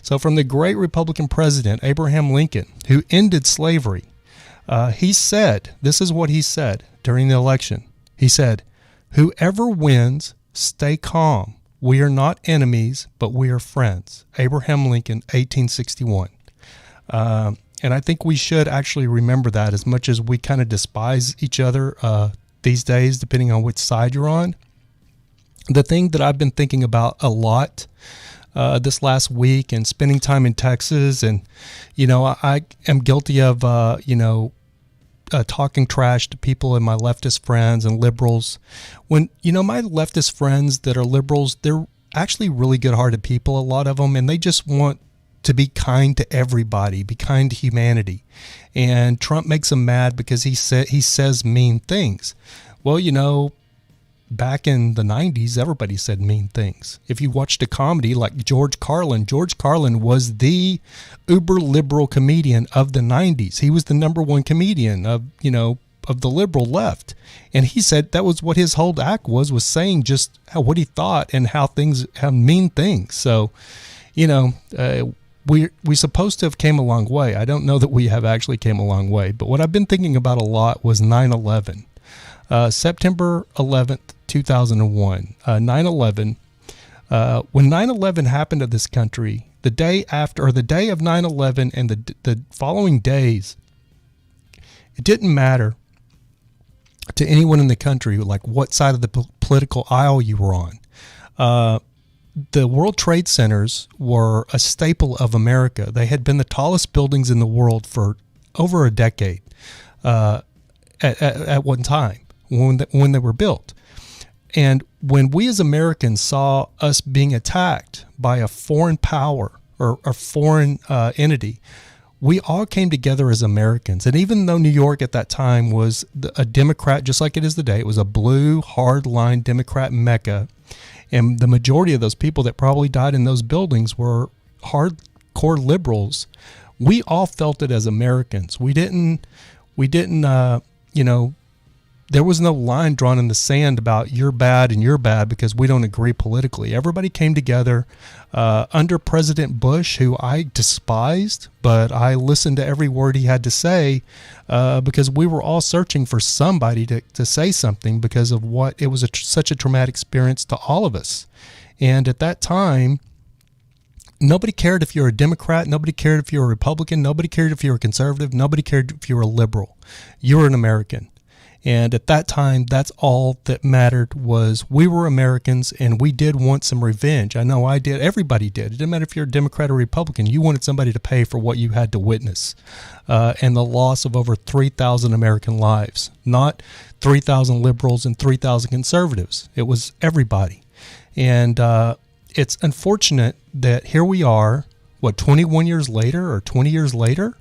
So from the great Republican president, Abraham Lincoln, who ended slavery, he said, this is what he said during the election. He said, "Whoever wins, stay calm. We are not enemies, but we are friends." Abraham Lincoln, 1861. And I think we should actually remember that, as much as we kind of despise each other these days, depending on which side you're on. The thing that I've been thinking about a lot this last week and spending time in Texas, and, I am guilty of, talking trash to people and my leftist friends and liberals. When, my leftist friends that are liberals, they're actually really good-hearted people, a lot of them, and they just want to be kind to everybody, be kind to humanity. And Trump makes them mad because he says mean things. Well, back in the 90s, everybody said mean things. If you watched a comedy like George Carlin was the uber liberal comedian of the 90s. He was the number one comedian of the liberal left. And he said that was what his whole act was saying just what he thought and how mean things. So, we're supposed to have came a long way. I don't know that we have actually came a long way, but what I've been thinking about a lot was 9/11. September 11th, 2001, 9/11. When 9/11 happened to this country, the day of 9/11 and the following days, it didn't matter to anyone in the country like what side of the political aisle you were on. The World Trade Centers were a staple of America. They had been the tallest buildings in the world for over a decade at one time when they were built. And when we as Americans saw us being attacked by a foreign power or a foreign entity, we all came together as Americans. And even though New York at that time was a Democrat, just like it is today, it was a blue, hard-line Democrat mecca. And the majority of those people that probably died in those buildings were hardcore hardcore liberals, we all felt it as Americans. We didn't, there was no line drawn in the sand about you're bad and you're bad because we don't agree politically. Everybody came together under President Bush, who I despised, but I listened to every word he had to say because we were all searching for somebody to say something because of what it was such a traumatic experience to all of us. And at that time, nobody cared if you're a Democrat. Nobody cared if you're a Republican. Nobody cared if you were a conservative. Nobody cared if you were a liberal. You were an American. And at that time, that's all that mattered was we were Americans and we did want some revenge. I know I did. Everybody did. It didn't matter if you're a Democrat or Republican. You wanted somebody to pay for what you had to witness and the loss of over 3,000 American lives, not 3,000 liberals and 3,000 conservatives. It was everybody. And it's unfortunate that here we are, 21 years later or 20 years later?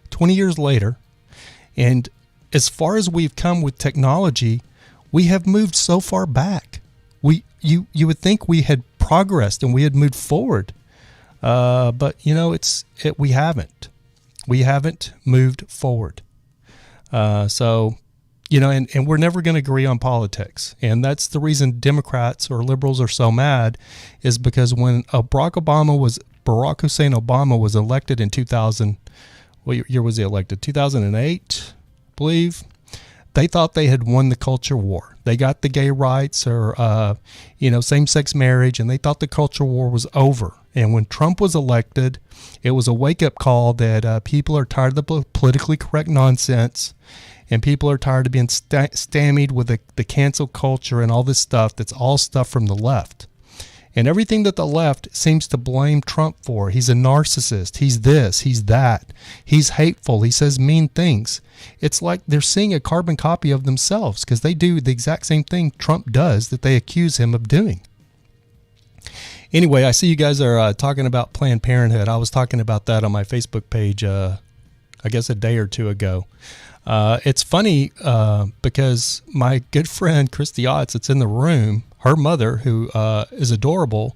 20 years later. And as far as we've come with technology, we have moved so far back. You would think we had progressed and we had moved forward, but we haven't. We haven't moved forward. And we're never going to agree on politics, and that's the reason Democrats or liberals are so mad, is because when Barack Hussein Obama was elected in 2000, what year was he elected? 2008. Believe they thought they had won the culture war. They got the gay rights or same-sex marriage, and they thought the culture war was over. And when Trump was elected, it was a wake-up call that people are tired of the politically correct nonsense, and people are tired of being stymied with the cancel culture and all this stuff that's all stuff from the left. And everything that the left seems to blame Trump for. He's a narcissist. He's this. He's that. He's hateful. He says mean things. It's like they're seeing a carbon copy of themselves because they do the exact same thing Trump does that they accuse him of doing. Anyway, I see you guys are talking about Planned Parenthood. I was talking about that on my Facebook page, I guess a day or two ago. It's funny because my good friend Christy Otts, that's in the room, her mother, who is adorable,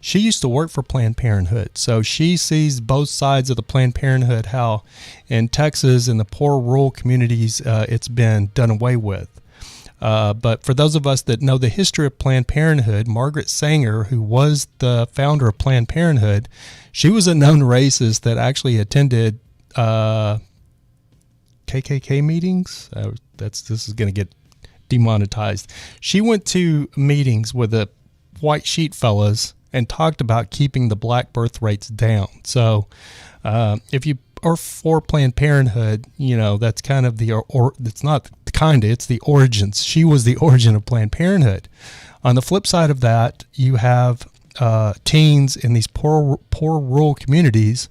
she used to work for Planned Parenthood. So she sees both sides of the Planned Parenthood, how in Texas and the poor rural communities it's been done away with. But for those of us that know the history of Planned Parenthood, Margaret Sanger, who was the founder of Planned Parenthood, she was a known racist that actually attended KKK meetings. This is going to get demonetized. She went to meetings with the white sheet fellas and talked about keeping the black birth rates down. So if you are for Planned Parenthood, that's kind of it's the origins. She was the origin of Planned Parenthood. On the flip side of that, you have teens in these poor rural communities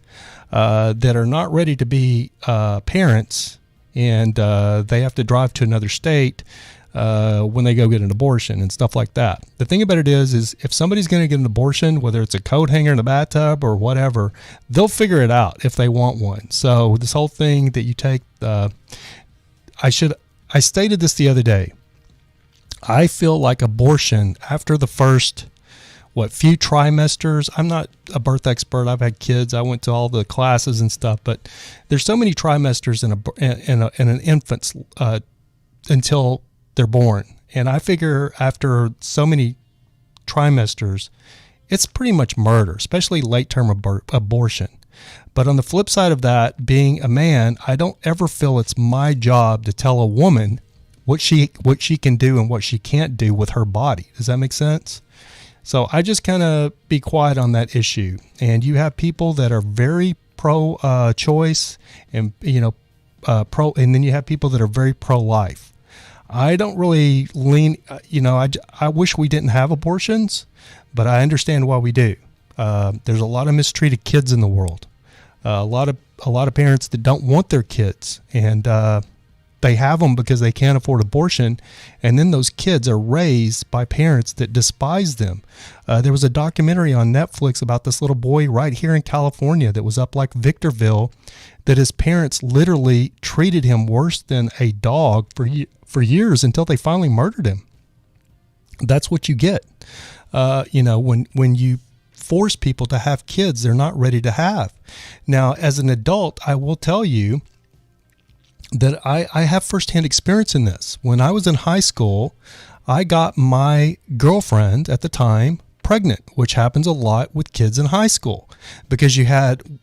that are not ready to be parents, and they have to drive to another state when they go get an abortion and stuff like that. The thing about it is if somebody's going to get an abortion, whether it's a coat hanger in the bathtub or whatever, they'll figure it out if they want one. So this whole thing that you take, I stated this the other day. I feel like abortion after the first, few trimesters. I'm not a birth expert. I've had kids. I went to all the classes and stuff, but there's so many trimesters in an infant's until they're born. And I figure after so many trimesters, it's pretty much murder, especially late-term abortion. But on the flip side of that, being a man, I don't ever feel it's my job to tell a woman what she can do and what she can't do with her body. Does that make sense? So I just kind of be quiet on that issue. And you have people that are very pro-choice and pro, and then you have people that are very pro-life. I don't really lean, I wish we didn't have abortions, but I understand why we do. There's a lot of mistreated kids in the world. A lot of parents that don't want their kids, and they have them because they can't afford abortion, and then those kids are raised by parents that despise them. There was a documentary on Netflix about this little boy right here in California that was up like Victorville, that his parents literally treated him worse than a dog for years until they finally murdered him. That's what you get. When you force people to have kids they're not ready to have. Now, as an adult, I will tell you that I have firsthand experience in this. When I was in high school, I got my girlfriend at the time pregnant, which happens a lot with kids in high school, because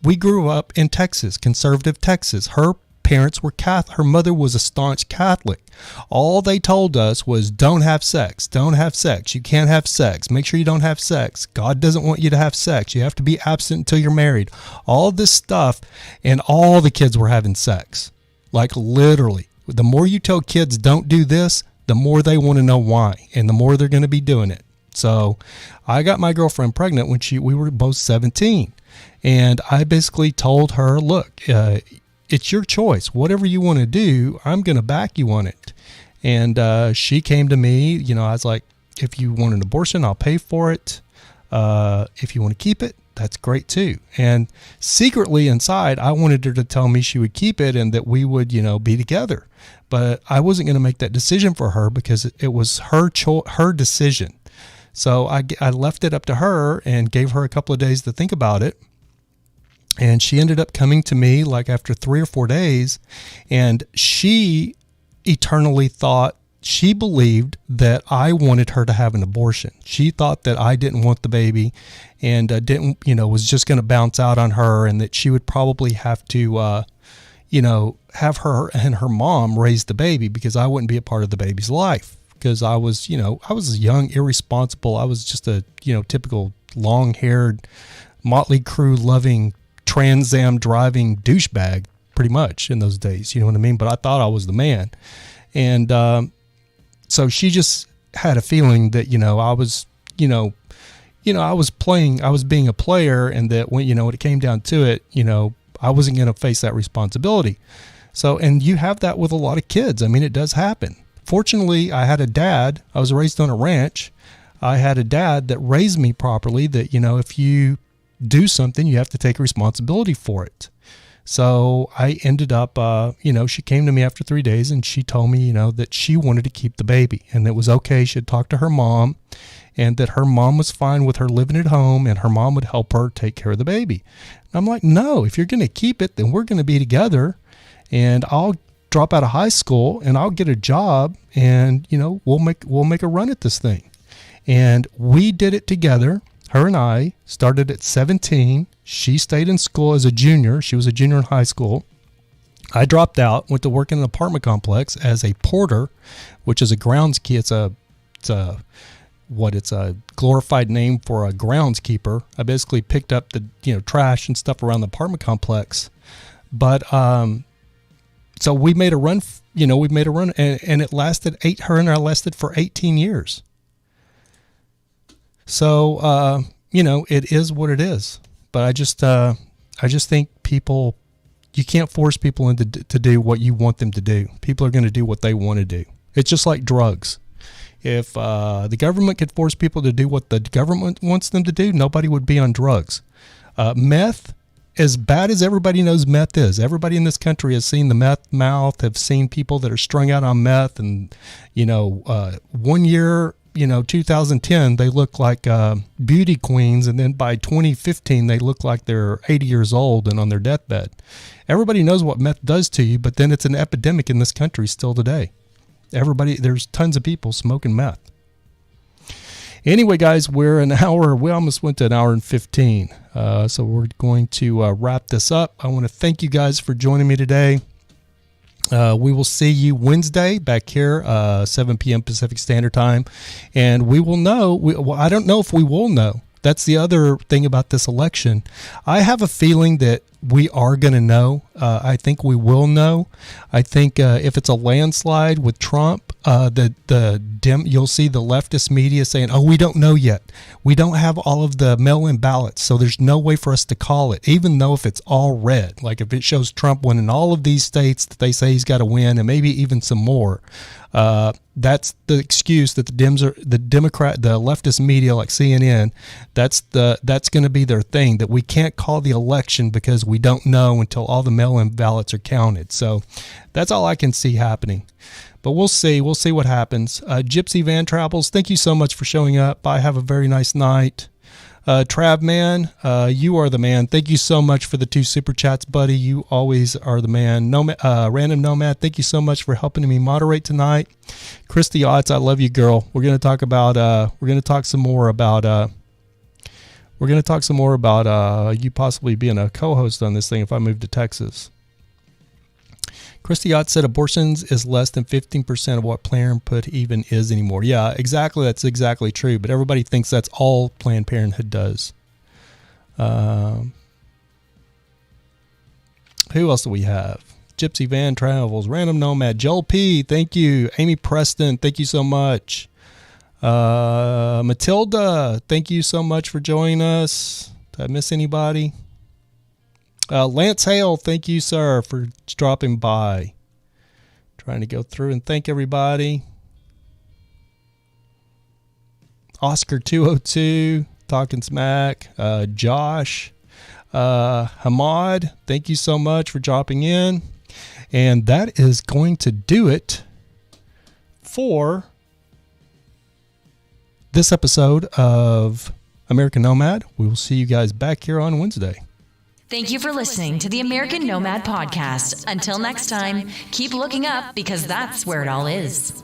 we grew up in Texas, conservative Texas. Her parents were Catholic. Her mother was a staunch Catholic. All they told us was, don't have sex. Don't have sex. You can't have sex. Make sure you don't have sex. God doesn't want you to have sex. You have to be abstinent until you're married. All this stuff, and all the kids were having sex. Like literally. The more you tell kids don't do this, the more they want to know why, and the more they're going to be doing it. So I got my girlfriend pregnant when we were both 17. And I basically told her, look, it's your choice. Whatever you want to do, I'm going to back you on it. And she came to me, I was like, if you want an abortion, I'll pay for it. If you want to keep it, that's great too. And secretly inside, I wanted her to tell me she would keep it and that we would, be together. But I wasn't going to make that decision for her because it was her decision. So I left it up to her and gave her a couple of days to think about it. And she ended up coming to me like after 3 or 4 days, and she eternally thought, she believed that I wanted her to have an abortion. She thought that I didn't want the baby and was just going to bounce out on her, and that she would probably have to, have her and her mom raise the baby because I wouldn't be a part of the baby's life. Because I was young, irresponsible. I was just a, typical long-haired, Motley Crue loving, Trans Am driving douchebag, pretty much in those days. You know what I mean? But I thought I was the man. And so she just had a feeling that, I was, I was being a player, and that when it came down to it, I wasn't going to face that responsibility. So, and you have that with a lot of kids. I mean, it does happen. Fortunately, I had a dad. I was raised on a ranch. I had a dad that raised me properly, that, if you do something, you have to take responsibility for it. So I ended up, she came to me after 3 days and she told me, that she wanted to keep the baby and it was okay. She'd talk to her mom, and that her mom was fine with her living at home and her mom would help her take care of the baby. And I'm like, no, if you're going to keep it, then we're going to be together, and I'll drop out of high school and I'll get a job, and we'll make a run at this thing. And we did it together. Her and I started at 17. She stayed in school as a junior. She was a junior in high school. I dropped out, went to work in an apartment complex as a porter, which is a groundskeeper. It's a glorified name for a groundskeeper. I basically picked up the trash and stuff around the apartment complex. But so we made a run. And it lasted her and I lasted for 18 years. So it is what it is. But I just think people, you can't force people to do what you want them to do. People are going to do what they want to do. It's just like drugs. If the government could force people to do what the government wants them to do, nobody would be on drugs. Meth, as bad as everybody knows meth is, everybody in this country has seen the meth mouth, have seen people that are strung out on meth, and 1 year, 2010, they look like beauty queens, and then by 2015, they look like they're 80 years old and on their deathbed. Everybody knows what meth does to you, but then it's an epidemic in this country still today. There's tons of people smoking meth. Anyway, guys, we almost went to an hour and 15. So we're going to wrap this up. I want to thank you guys for joining me today. We will see you Wednesday back here, 7 p.m. Pacific Standard Time. And we will know. I don't know if we will know. That's the other thing about this election. I have a feeling that we are going to know. I think we will know. I think if it's a landslide with Trump, you'll see the leftist media saying, "Oh, we don't know yet. We don't have all of the mail-in ballots, so there's no way for us to call it." Even though if it's all red, like if it shows Trump winning all of these states that they say he's got to win, and maybe even some more. That's the excuse that the leftist media like CNN, that's going to be their thing, that we can't call the election because we don't know until all the mail-in ballots are counted. So that's all I can see happening. But we'll see what happens. Gypsy Van Travels, thank you so much for showing up. Bye. Have a very nice night. Trav Man, you are the man. Thank you so much for the 2 super chats, buddy. You always are the man. Random Nomad, thank you so much for helping me moderate tonight. Christy Otts, I love you, girl. We're gonna talk some more about you possibly being a co-host on this thing if I move to Texas. Christy Ott said abortions is less than 15% of what Planned Parenthood even is anymore. Yeah, exactly. That's exactly true. But everybody thinks that's all Planned Parenthood does. Who else do we have? Gypsy Van Travels, Random Nomad, Joel P. Thank you. Amy Preston, thank you so much. Matilda, thank you so much for joining us. Did I miss anybody? Lance Hale, thank you, sir, for dropping by. Trying to go through and thank everybody. Oscar 202, Talking Smack. Josh. Hamad, thank you so much for dropping in. And that is going to do it for this episode of American Nomad. We will see you guys back here on Wednesday. Thank you for listening to the American Nomad Podcast. Until next time, keep looking up because that's where it all is.